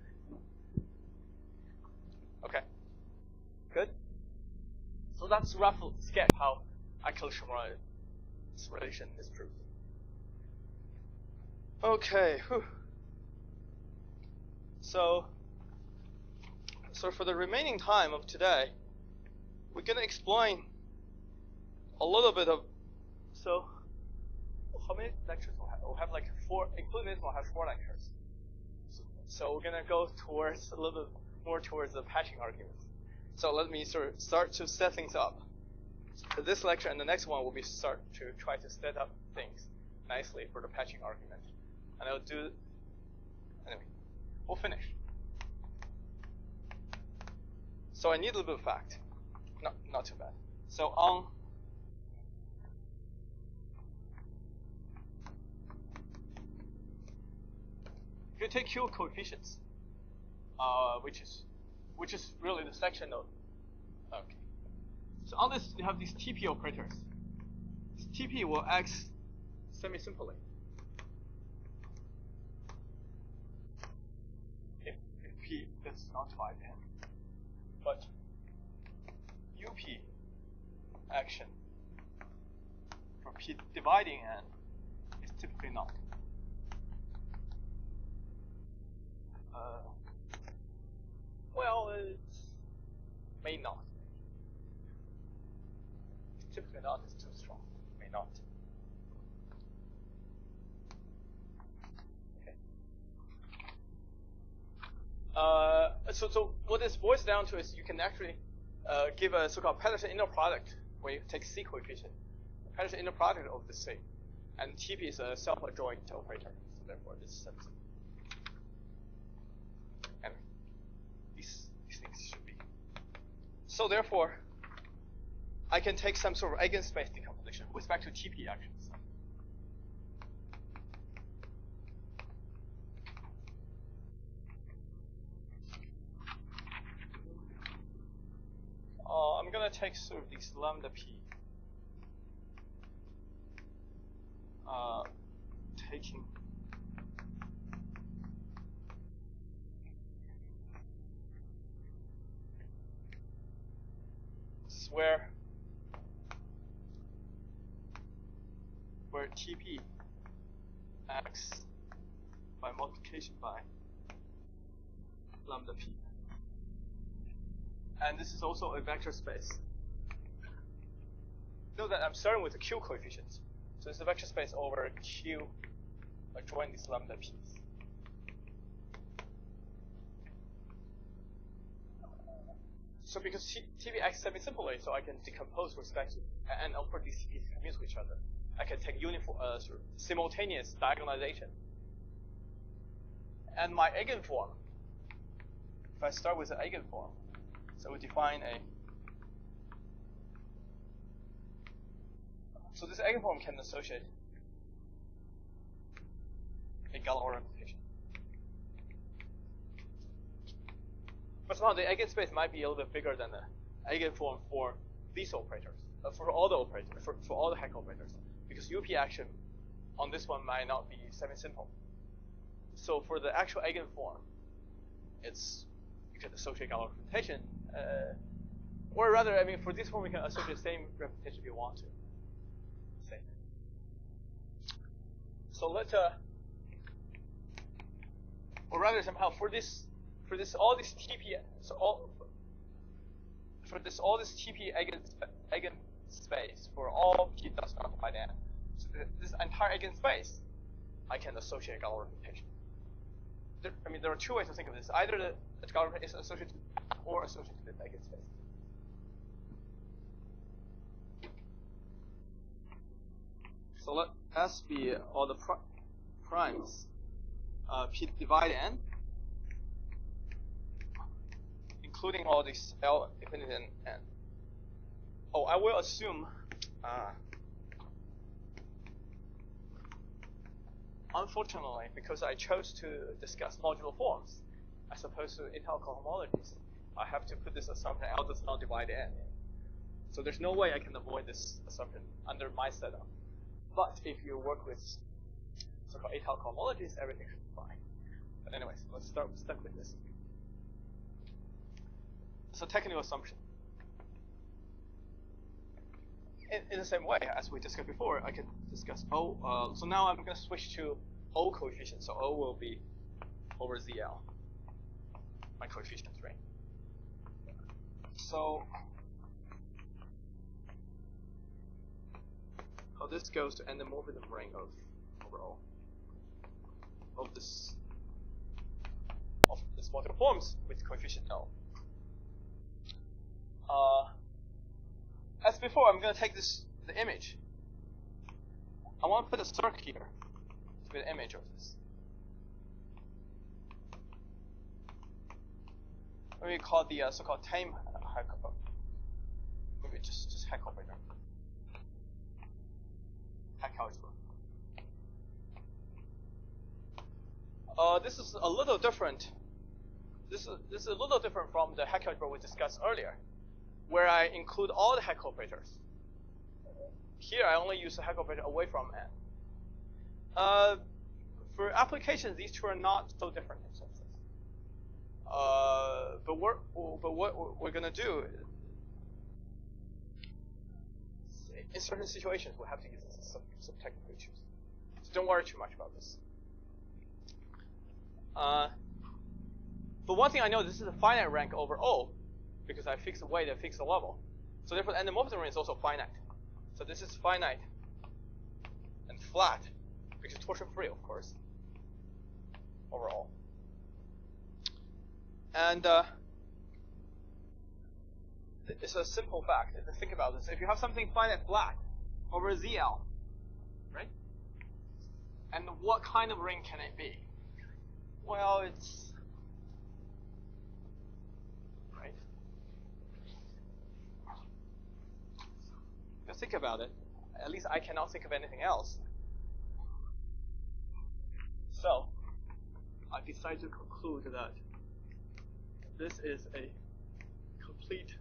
Okay. Good. So that's a rough sketch how actual this relation is proved. Okay. Whew. So for the remaining time of today, we're going to explain a little bit of. So, how many lectures will I have? we'll have like including this one, we'll have 4 lectures. So we're gonna go towards a little bit more towards the patching arguments. So let me sort of start to set things up. So this lecture and the next one will be start to try to set up things nicely for the patching argument. And I'll do, anyway, we'll finish. So I need a little bit of fact. Not too bad. So on if you take Q coefficients, which is really the section of, okay. So on this you have these TP operators. This TP will act semi-simply. If P does not divide N, but UP action for P dividing N is typically not. Well, it may not. Typically not is too strong. May not. Okay. So what this boils down to is you can actually give a so-called Peterson inner product where you take C coefficient, the Peterson inner product of the C, and TP is a self-adjoint operator. So therefore, this is simple. And these things should be. So therefore, I can take some sort of eigenspace decomposition with respect to TP actions. I'm going to take sort of these lambda p, taking this is where TP acts by multiplication by lambda p. And this is also a vector space. Note that I'm starting with the Q coefficients. So it's a vector space over Q adjoining these lambda p's. So because TP acts semi-simply, so I can decompose with respect to, and of course these TPs commute to each other. I can take uniform, sort of simultaneous diagonalization. And my eigenform, if I start with an eigenform, so we define a. So this eigenform can associate a Galois representation. But somehow the eigenspace might be a little bit bigger than the eigenform for these operators, for all the operators, for all the Hecke operators, because UP action on this one might not be semi-simple. So for the actual eigenform, it's you can associate Galois representation. Or rather, I mean, for this one, we can associate the same representation if you want to. Same. So let's, or rather, somehow for this, all this TP, so all this TP eigenspace for all P does not divide N. So this entire eigenspace, I can associate Galois representation. I mean, there are two ways to think of this. Either the Galois is associated or associated with eigenspace. So let S be all the primes P divide N, including all these L infinity and N. Oh, I will assume unfortunately, because I chose to discuss modular forms as opposed to Italic cohomologies, I have to put this assumption L does not divide N. So there's no way I can avoid this assumption under my setup. But if you work with so-called Italic cohomologies, everything should be fine. But anyways, let's stuck with this. So technical assumption. In the same way as we discussed before, I can discuss O. So now I'm going to switch to O coefficient. So O will be over ZL, my coefficient ring. So how this goes to endomorphism ring of over O. of this modular forms with coefficient L. As before, I'm going to take the image. I want to put a circle here to be the image of this. Maybe call the so-called tame Hack-operator. Maybe just Hack-operator. Hack algebra. This is a little different. This is a little different from the Hack algebra we discussed earlier, where I include all the Hack operators. Here, I only use the Hack operator away from n. For applications, these two are not so different in some sense. But what we're going to do is, in certain situations, we'll have to use some technical issues. So don't worry too much about this. But one thing I know, this is a finite rank over O, because I fix the weight and fix the level. So therefore, the endomorphism ring is also finite. So this is finite and flat, because torsion-free, of course, overall. And it's a simple fact. Think about this. If you have something finite flat over ZL, right? And what kind of ring can it be? Well, it's right. Now think about it. At least I cannot think of anything else. So I decided to conclude that this is a complete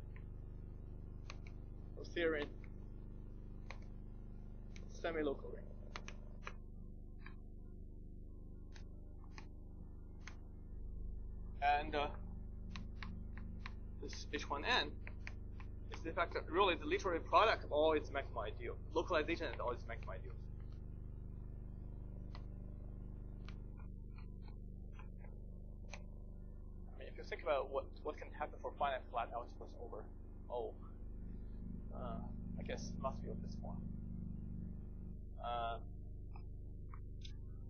Noetherian semi-local ring. And this H1n is in fact really the literary product of all its maximal ideals. Localization and all its maximal ideals. I mean, if you think about what can happen for finite flat algebras over O, I guess it must be of this form. I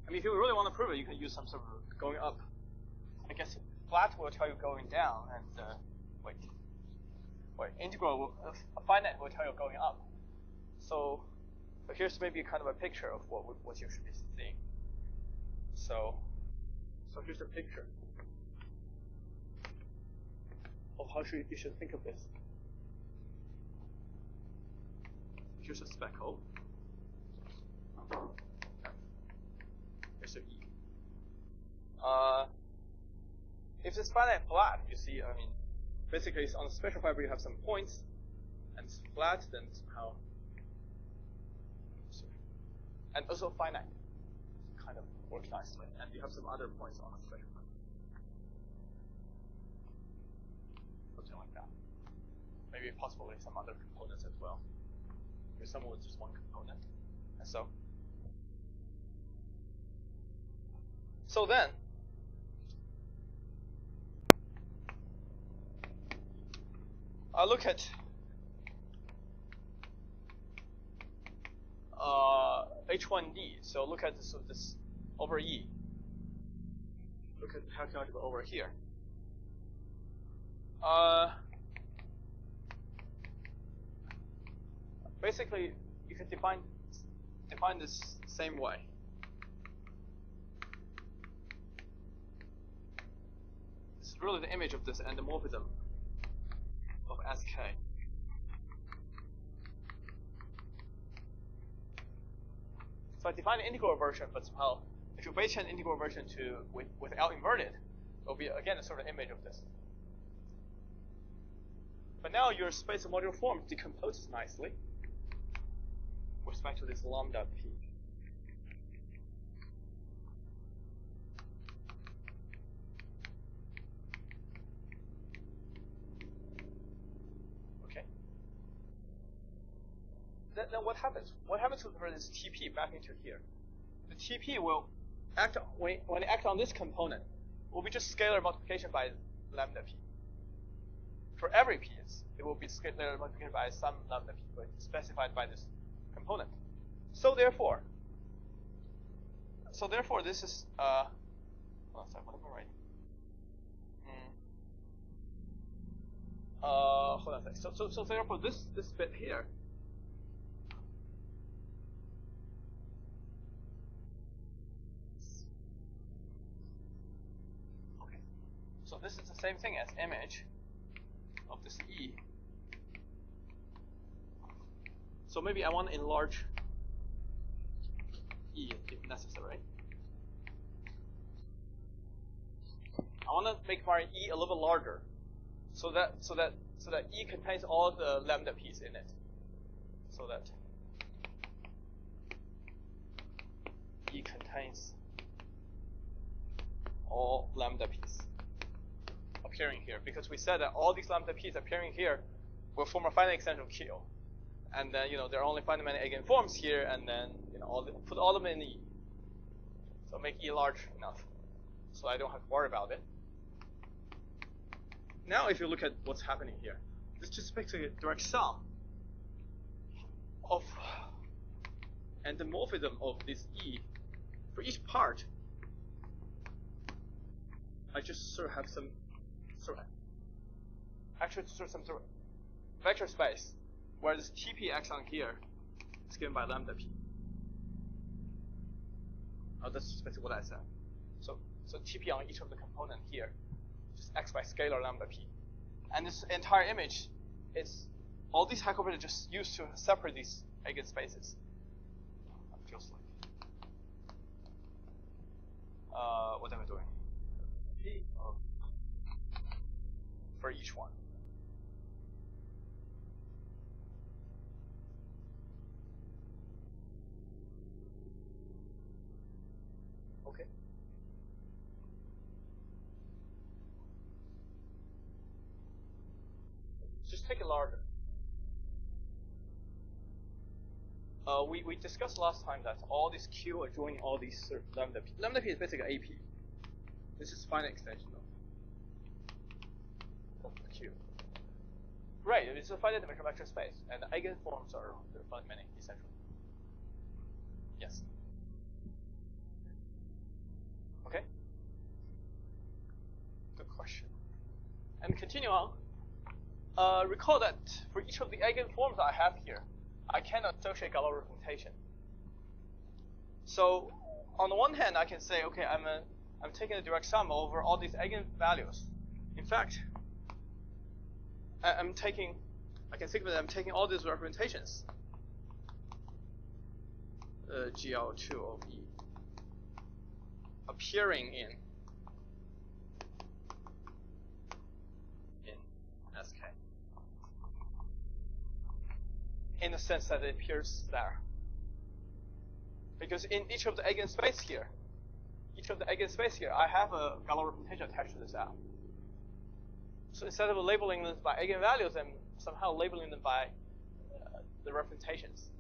mean, if you really want to prove it, you can use some sort of going up. I guess flat will tell you going down, and integral, finite will tell you going up. So here's maybe kind of a picture of what you should be seeing. So here's a picture of how you should think of this. Here's a speckle. Here's an E. If it's finite flat, you see, I mean, basically it's on the spectral fiber you have some points, and it's flat, then somehow, and also finite, kind of works nicely, and you have some other points on the spectral fiber. Something like that. Maybe possibly some other components as well. There's some with just one component, and so then, I look at H1D. So look at this over E. Look at how can I go over here. Basically, you can define this same way. This is really the image of this endomorphism of SK. So I define an integral version, but somehow, if you base chain integral version with L inverted, it will be again a sort of image of this. But now your space of modular form decomposes nicely with respect to this lambda p. Okay. Then what happens? What happens to this TP back into here? The TP will act when it acts on this component, will be just scalar multiplication by lambda p. For every p, it will be scalar multiplication by some lambda p, specified by this component. So therefore, this is space. So therefore, this bit here. Okay. So this is the same thing as image of this E. So maybe I want to enlarge E if necessary. I want to make my E a little bit larger, so that E contains all the lambda p's in it. So that E contains all lambda p's appearing here, because we said that all these lambda p's appearing here will form a finite extension of Q, and then there are only finite many eigenforms here, and then put all of them in E. So make E large enough, so I don't have to worry about it. Now, if you look at what's happening here, this just basically a direct sum of endomorphism of this E. For each part, I just sort of have some sort of vector space where this TP axon here is given by lambda p. Oh, that's just basically what I said. So TP on each of the component here, just x by scalar lambda p. And this entire image is all these hack operators just used to separate these eigenspaces. That feels like. What am I doing? P for each one. Okay. Just take it larger. We discussed last time that all these Q are joining all these lambda p. Lambda p is basically AP. This is finite extension of Q. Right, it's a finite dimensional vector space, and the eigenforms are finite many, essentially. Yes. Okay. Good question. And continue on. Recall that for each of the eigenforms I have here, I can associate Galois representation. So on the one hand, I can say, okay, I'm taking a direct sum over all these eigenvalues. In fact, I can think of it, I'm taking all these representations, GL2 of E, appearing in SK, in the sense that it appears there. Because in each of the eigenspace here, I have a Galois representation attached to this L. So instead of labeling them by eigenvalues, I'm somehow labeling them by the representations.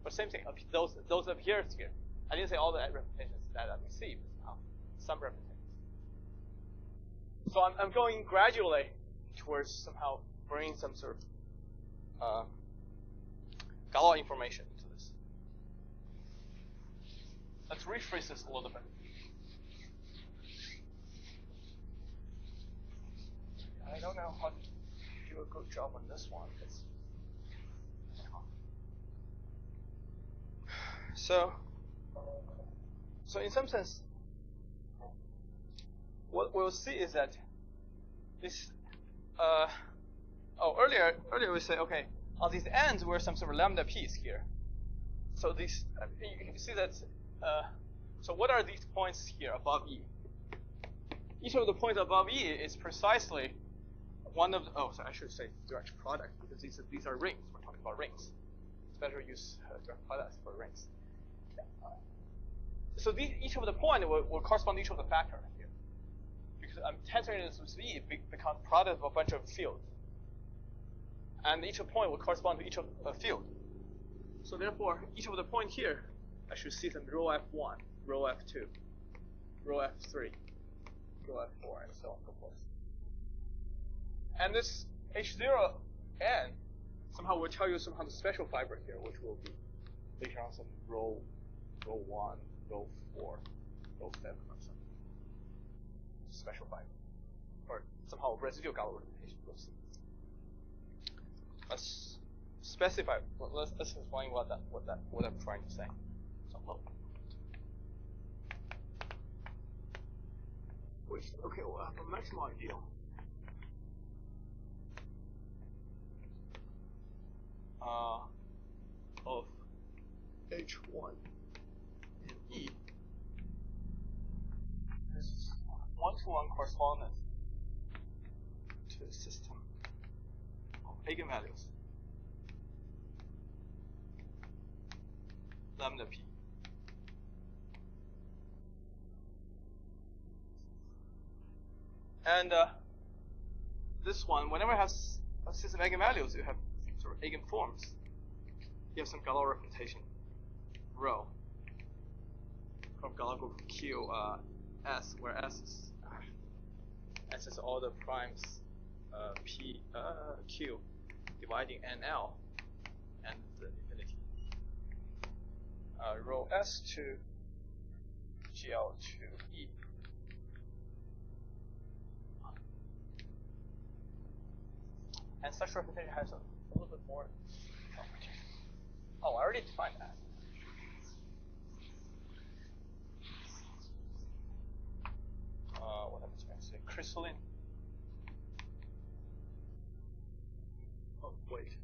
But same thing, those appear here. I didn't say all the representations that I received, some representations. So I'm going gradually towards somehow bringing some sort of Galois information to this. Let's rephrase this a little bit. I don't know how to do a good job on this one. So in some sense, what we'll see is that this. Earlier we said, okay, on these ends were some sort of lambda p's here. So these, you can see that. So what are these points here above E? Each of the points above E is precisely one of the, I should say direct product, because these are rings. We're talking about rings. It's better to use direct products for rings. So each of the points will correspond to each of the factors here. Because I'm tensoring this with E, it becomes product of a bunch of fields. And each point will correspond to each of a field. So therefore, each of the points here, I should see some rho F1, rho F2, rho F3, rho F4, and so on and so forth. And this H0n somehow will tell you somehow the special fiber here, which will be later on some rho 1, rho 4, rho 7 or something. Special fiber. Or somehow residual Galois representation, we'll see. let's specify. Let's explain what I'm trying to say. So look. Okay, we'll have a maximum ideal. Of H1 and E. This is one-to-one correspondence to a system of eigenvalues lambda p. And this one, whenever it has a system of eigenvalues, you have sort of eigenforms. You have some Galois representation rho from Galois group Q S, where S is all the primes P Q dividing NL and the infinity. Rho S to GL to E. And such representation has a little bit more. Oh, I already defined that. What happens when I say crystalline? Oh, wait.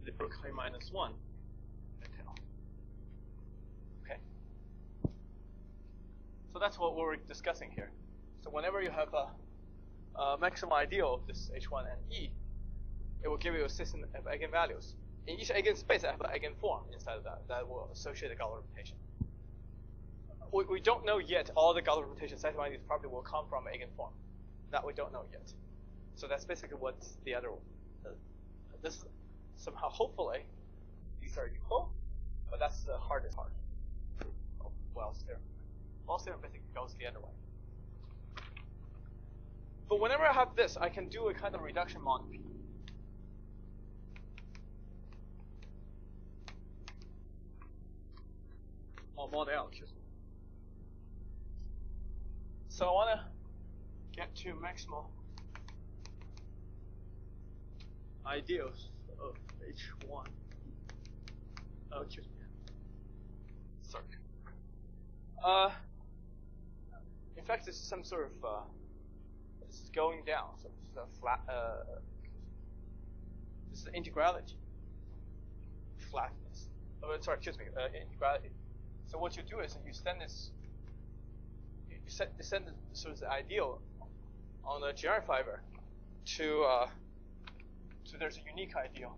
Liberal chi minus 1. Okay. So that's what we're discussing here. So whenever you have a maximum ideal of this H1 and E, it will give you a system of eigenvalues. In each eigenspace, I have an eigenform inside of that will associate the Galois representation. We don't know yet all the Galois representation satisfying these properties will come from eigenform. That we don't know yet. So that's basically what the other this somehow, hopefully, these are equal, but that's the hardest part of Wells theorem. Wells theorem basically goes the other way. But whenever I have this, I can do a kind of reduction mod P. Or mod L, excuse me. So I want to get to maximal ideals of H1. Oh, excuse me. Sorry. In fact, this is some sort of this is going down. So this is a flat. This is integrality. Flatness. Oh, sorry, excuse me. Integrality. So what you do is you send this. You send the sort of the ideal on the GR fiber to there's a unique ideal.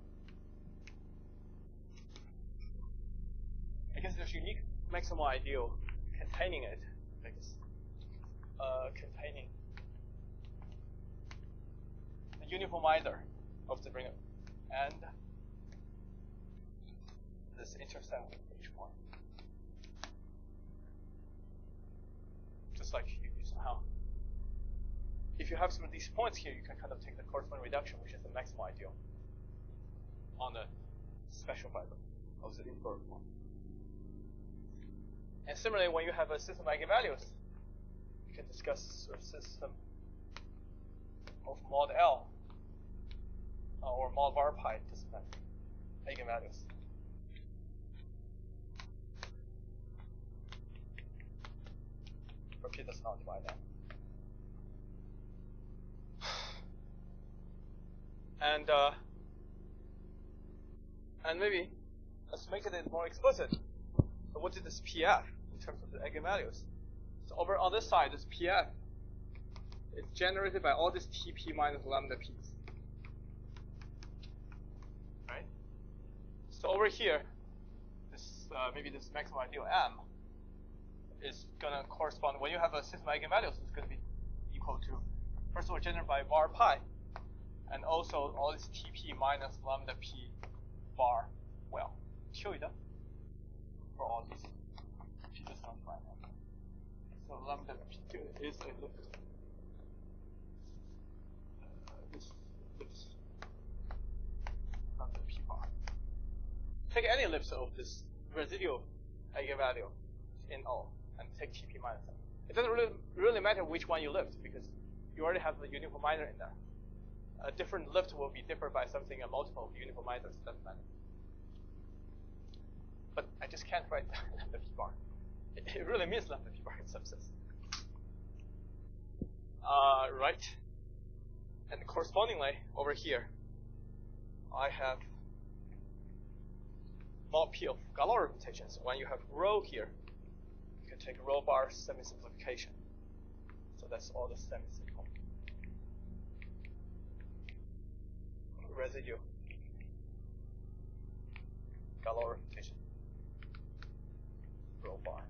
I guess there's a unique maximal ideal containing it. I guess containing the uniformizer of the ring and this intercept H1. Just like you somehow, if you have some of these points here, you can kind of take the corresponding reduction, which is the maximal ideal, on the special fiber of the inverted one. And similarly, when you have a system of eigenvalues, you can discuss a system of mod L or mod var pi discipline eigenvalues. For P does not divide that. And maybe let's make it more explicit. So what is this PF in terms of the eigenvalues? So over on this side, this PF is generated by all this TP minus lambda p's. Right? So over here, this maybe this maximal ideal M is gonna correspond, when you have a system of eigenvalues, it's gonna be equal to, first of all, generated by var pi, and also all this TP minus lambda p var, well, Q for all these. P does not divide that. So lambda p is a limit. This lambda p bar. Take any ellipse of this residual eigenvalue in O and take TP minus M. It doesn't really matter which one you lift because you already have the uniformizer in there. a different lift will be differed by something a multiple of uniformizers. Doesn't matter. But I just can't write lambda p bar. It really means lambda p bar in some sense. Right. And correspondingly, over here, I have mod p of Galois representations. When you have rho here, you can take rho bar semi-simplification. So that's all the semi-simple residue Galois representation. Rho bar.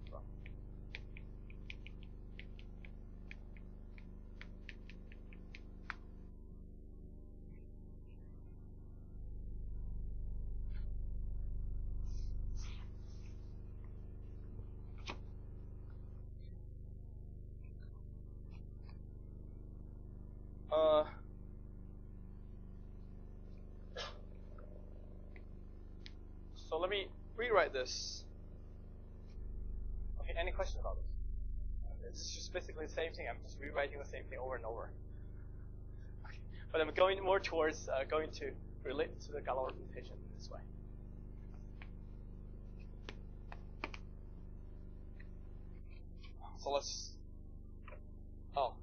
So let me rewrite this. Okay, any questions about this? It's just basically the same thing. I'm just rewriting the same thing over and over. Okay. But I'm going more towards going to relate to the Galois representation this way. So let's. Oh,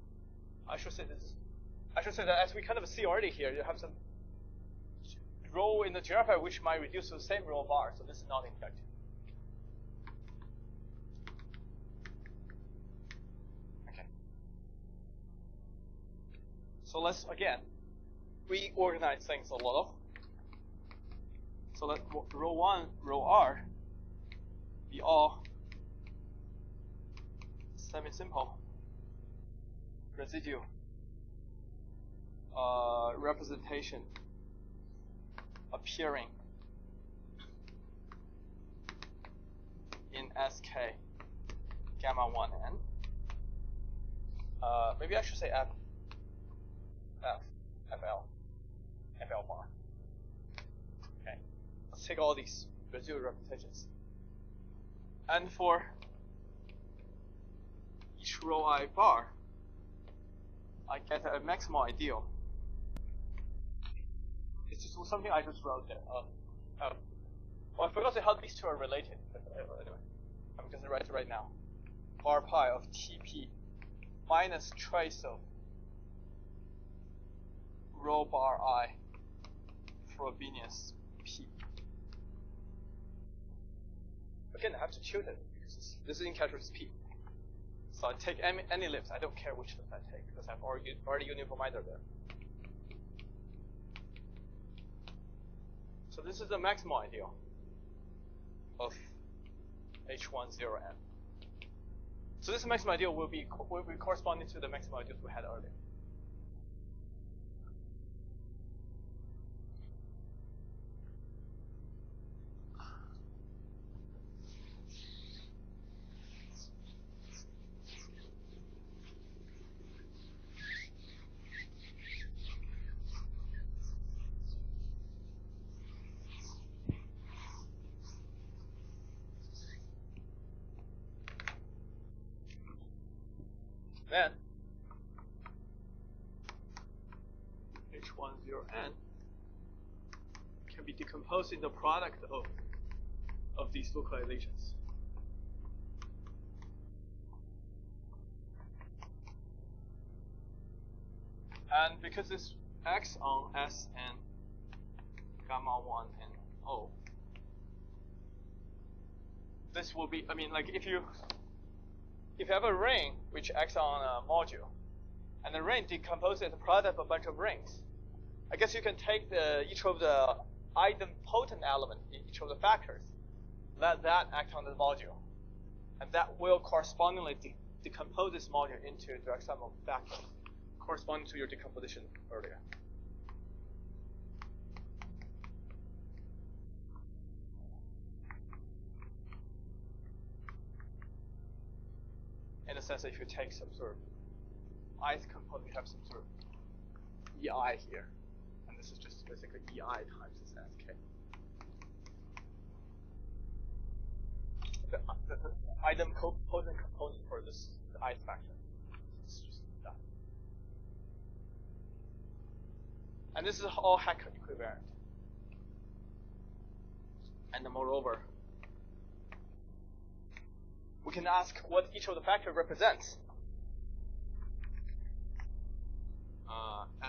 I should say this. I should say that as we kind of see already here, you have some rho in the geometry which might reduce to the same rho bar, so this is not inductive. Okay. So let's again reorganize things a little. So let rho 1, rho r be all semi-simple residue representation appearing in SK gamma 1n. Maybe I should say FL bar. Okay, let's take all these residual representations. And for each rho I bar, I get a maximal ideal. It's just something I just wrote there. Well, I forgot to say how these two are related. But anyway, I'm going to write it right now. Bar pi of TP minus trace of rho bar I Frobenius P. Again, I have to choose it because this is in characteristic P. So I take any lift. I don't care which lift I take because I've already uniformizer there. So this is the maximal ideal of H10n. So this maximal ideal will be corresponding to the maximal ideals we had earlier. Then H10n can be decomposed in the product of these localizations. And because this acts on S and gamma 1 and O, this will be, I mean, like if you have a ring which acts on a module, and the ring decomposes as a product of a bunch of rings, I guess you can take each of the idempotent element in each of the factors, let that act on the module, and that will correspondingly decompose this module into a direct sum of factors corresponding to your decomposition earlier. In the sense that if you take some sort of ith component, you have some sort of EI here. And this is just basically EI times this SK. The idempotent component for this ith factor. It's just that. And this is all Hacker equivariant. And moreover, we can ask what each of the factors represents.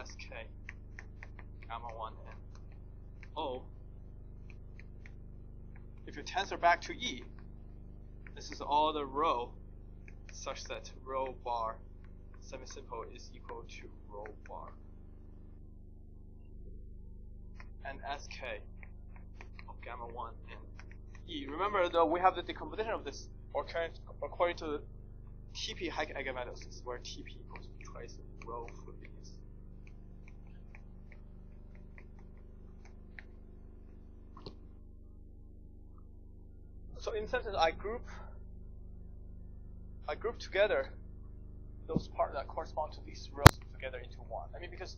Sk, gamma 1, and O. If you tensor back to E, this is all the rho such that rho bar semi-simple is equal to rho bar. And Sk of gamma 1 and E. Remember, though, we have the decomposition of this according to the TP Hayek eigenvalues, where TP equals twice the rho flipping is. So in some sense, I group together those parts that correspond to these rows together into one. I mean, because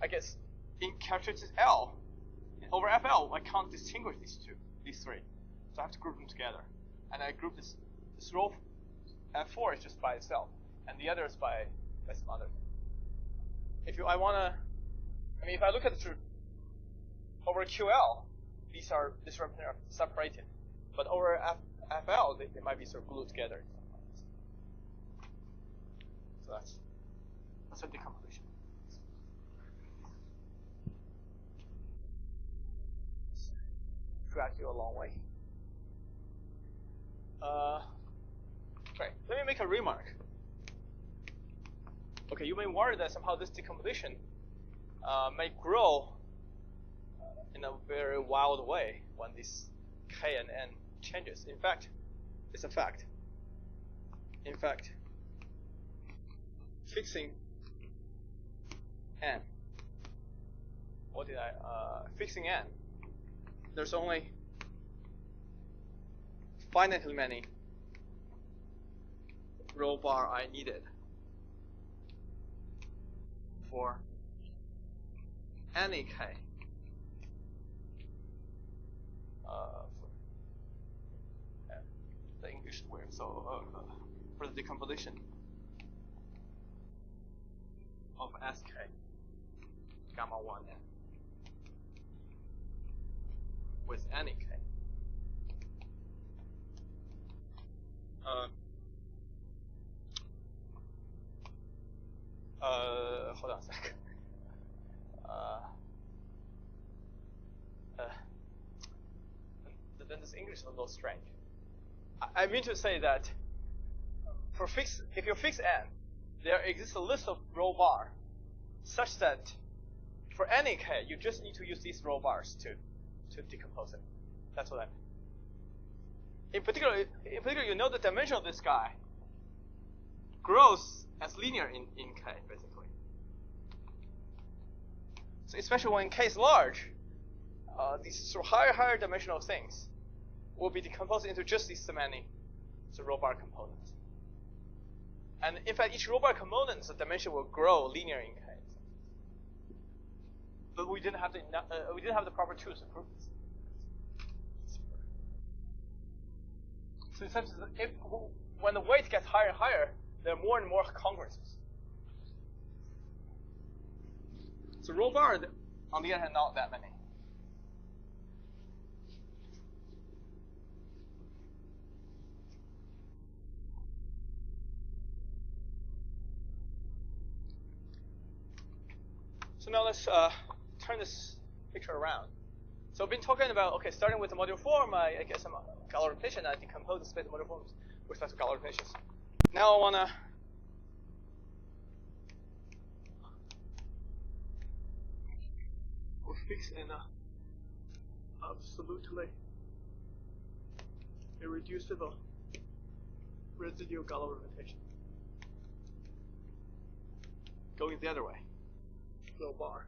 I guess in characteristics L over FL, I can't distinguish these three, so I have to group them together. And I group this row F4 is just by itself, and the other is by some other thing. If I look at the over QL, this representation are separated, but over FL they might be sort of glued together. So that's a decomposition. Drag you a long way. Great. Let me make a remark. Okay, you may worry that somehow this decomposition may grow in a very wild way when this K and N changes. In fact, it's a fact. In fact, fixing N. Fixing N. There's only finitely many rho bar I needed for any K. The English word. So for the decomposition of Sk gamma 1 N with any K. Hold on a sec. Then this English is a little strange. I mean to say that if you fix N, there exists a list of rho bar such that for any K, you just need to use these rho bars to decompose it. That's what I mean. In particular, you know the dimension of this guy grows as linear in K, basically. So especially when K is large, these sort of higher dimensional things will be decomposed into just these many rho bar components. And in fact, each rho bar component, the dimension will grow linear in K. But we didn't have the proper tools to prove this. So in some sense, when the weight gets higher and higher, there are more and more congruences. So rho bar, on the other hand, not that many. So now let's turn this picture around. So I've been talking about, okay, starting with the module form, I get some Galois rotation, I decompose the space of module forms with respect to Galois rotations. Now I want to fix an absolutely irreducible residual Galois rotation. Going the other way. Rho bar.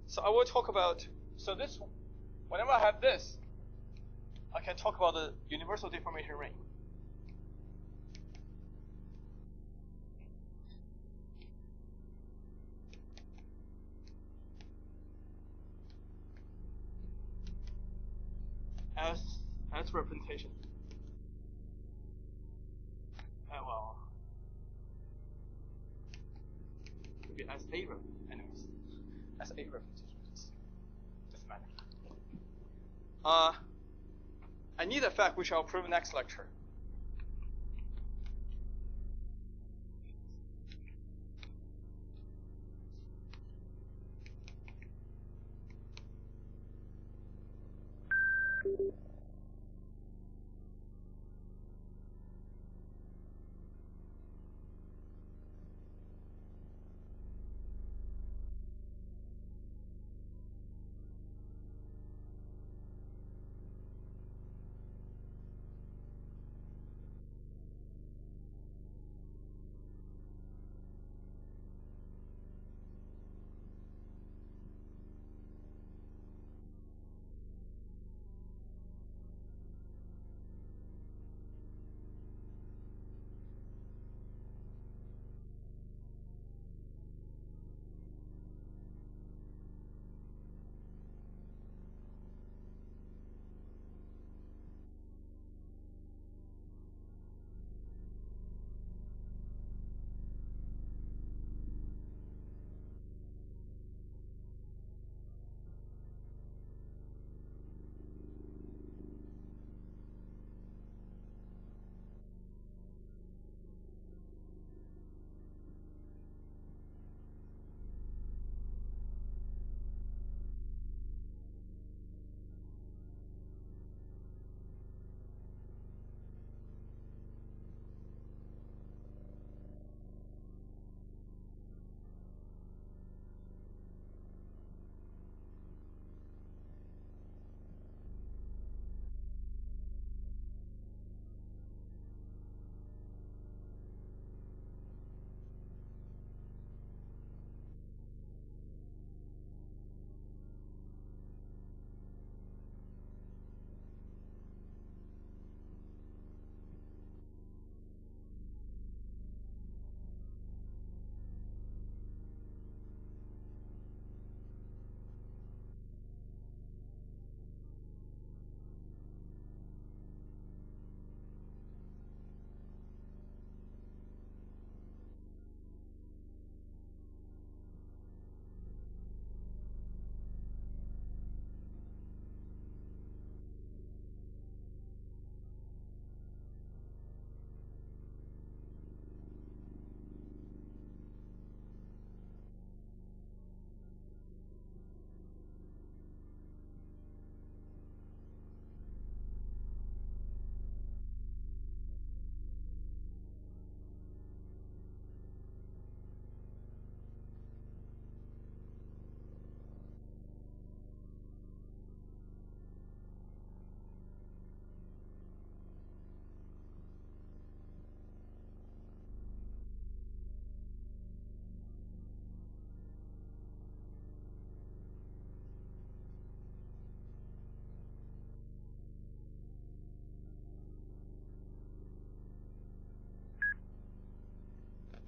So I will talk about, this, whenever I have this, I can talk about the universal deformation ring. As representation well, maybe as a anyways, as a representation, doesn't matter. I need a fact which I'll prove next lecture.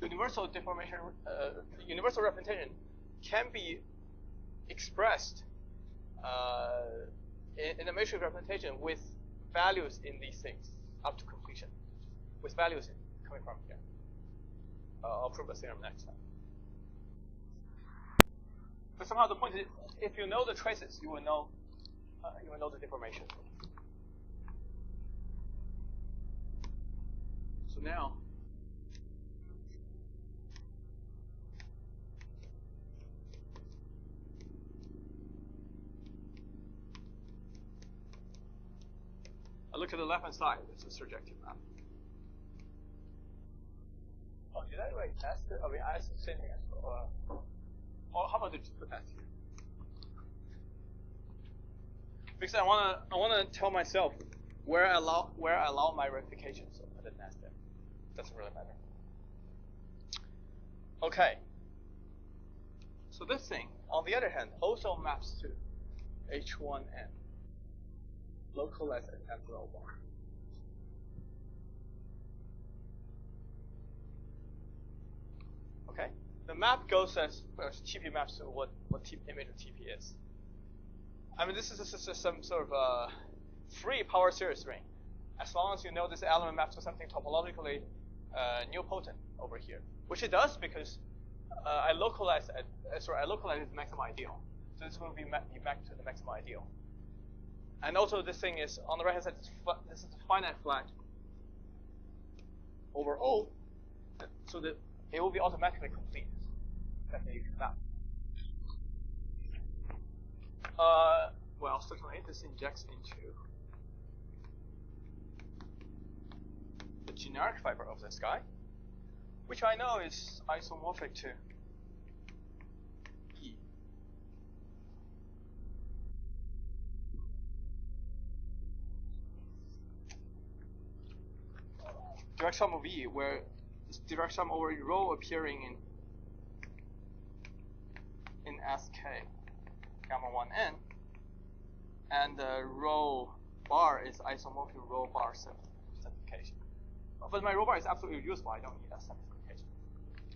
Universal deformation, universal representation can be expressed in a matrix representation with values in these things up to completion, with values coming from here. I'll prove the theorem next time. But somehow the point is, if you know the traces, you will know the deformation. So now. I look at the left-hand side. It's a surjective map. Oh, did I write test? I mean, I said same thing as well. Or how about just put test here? Because I wanna tell myself where I allow my verification. So I didn't ask them. Doesn't really matter. Okay. So this thing, on the other hand, also maps to H1n. Localized at temporal bar. Okay, the map goes as TP maps to what image of TP is. I mean, this is some sort of free power series ring. As long as you know this element maps to something topologically nilpotent over here, which it does because I localize it the maximum ideal. So this will be back to the maximum ideal. And also this thing is on the right hand side. This is a finite flat over O, so that it will be automatically complete. That you can map. Well, certainly this injects into the generic fiber of this guy, which I know is isomorphic to E. Direct sum of E, where it's direct sum over rho appearing in Sk gamma 1n, and the rho bar is isomorphic to rho bar simplification. But my rho bar is absolutely useful. I don't need that simplification.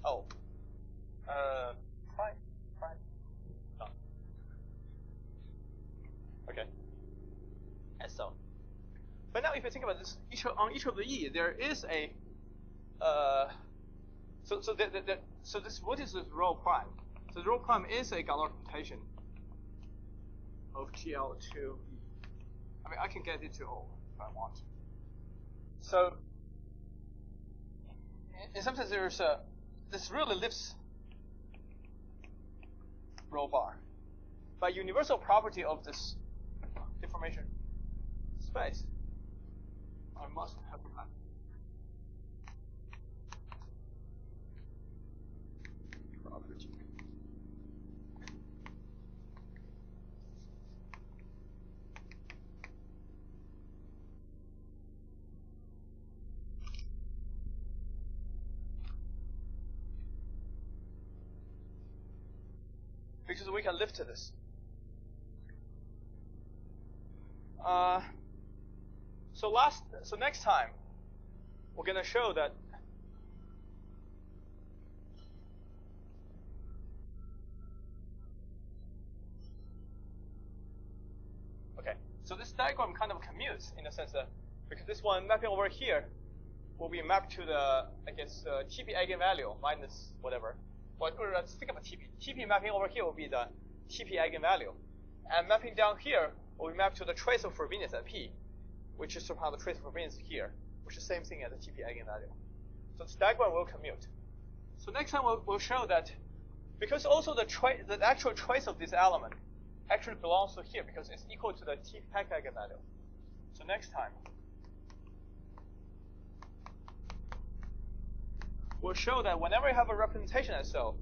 Oh, prime, done. Okay, and so. But now, if you think about this, on each of the E, there is a so this, what is this rho prime? So the rho prime is a Galois computation of GL2E. I mean, I can get it to O if I want. So in some sense, there's this really lifts rho bar. By universal property of this deformation space, I must have that. Property. Because we can lift this. So next time, we're going to show that okay. So this diagram kind of commutes in the sense that because this one mapping over here will be mapped to the TP eigenvalue minus whatever. Or let's think about TP. TP mapping over here will be the TP eigenvalue, and mapping down here will be mapped to the trace of Frobenius at P, which is somehow the trace of Frobenius here, which is the same thing as the TP eigenvalue. So this diagram will commute. So next time we'll show that because also the actual trace of this element actually belongs to here because it's equal to the TP eigenvalue. So next time we'll show that whenever you have a representation as so,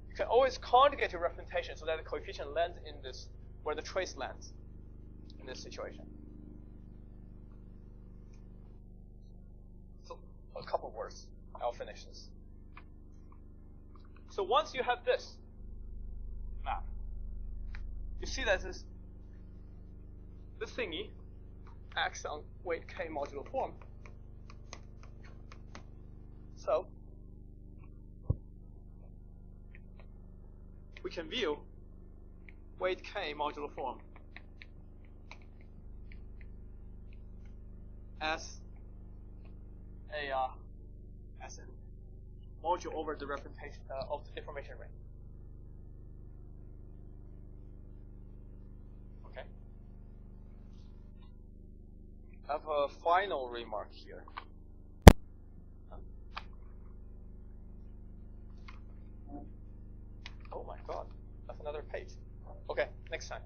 you can always conjugate your representation so that the coefficient lands in this where the trace lands in this situation. So a couple words. I'll finish this. So once you have this map, you see that this thingy acts on weight k modulo form. So we can view weight k modulo form as a module over the representation of the deformation ring. Okay. I have a final remark here. Oh my God, that's another page. Okay, next time.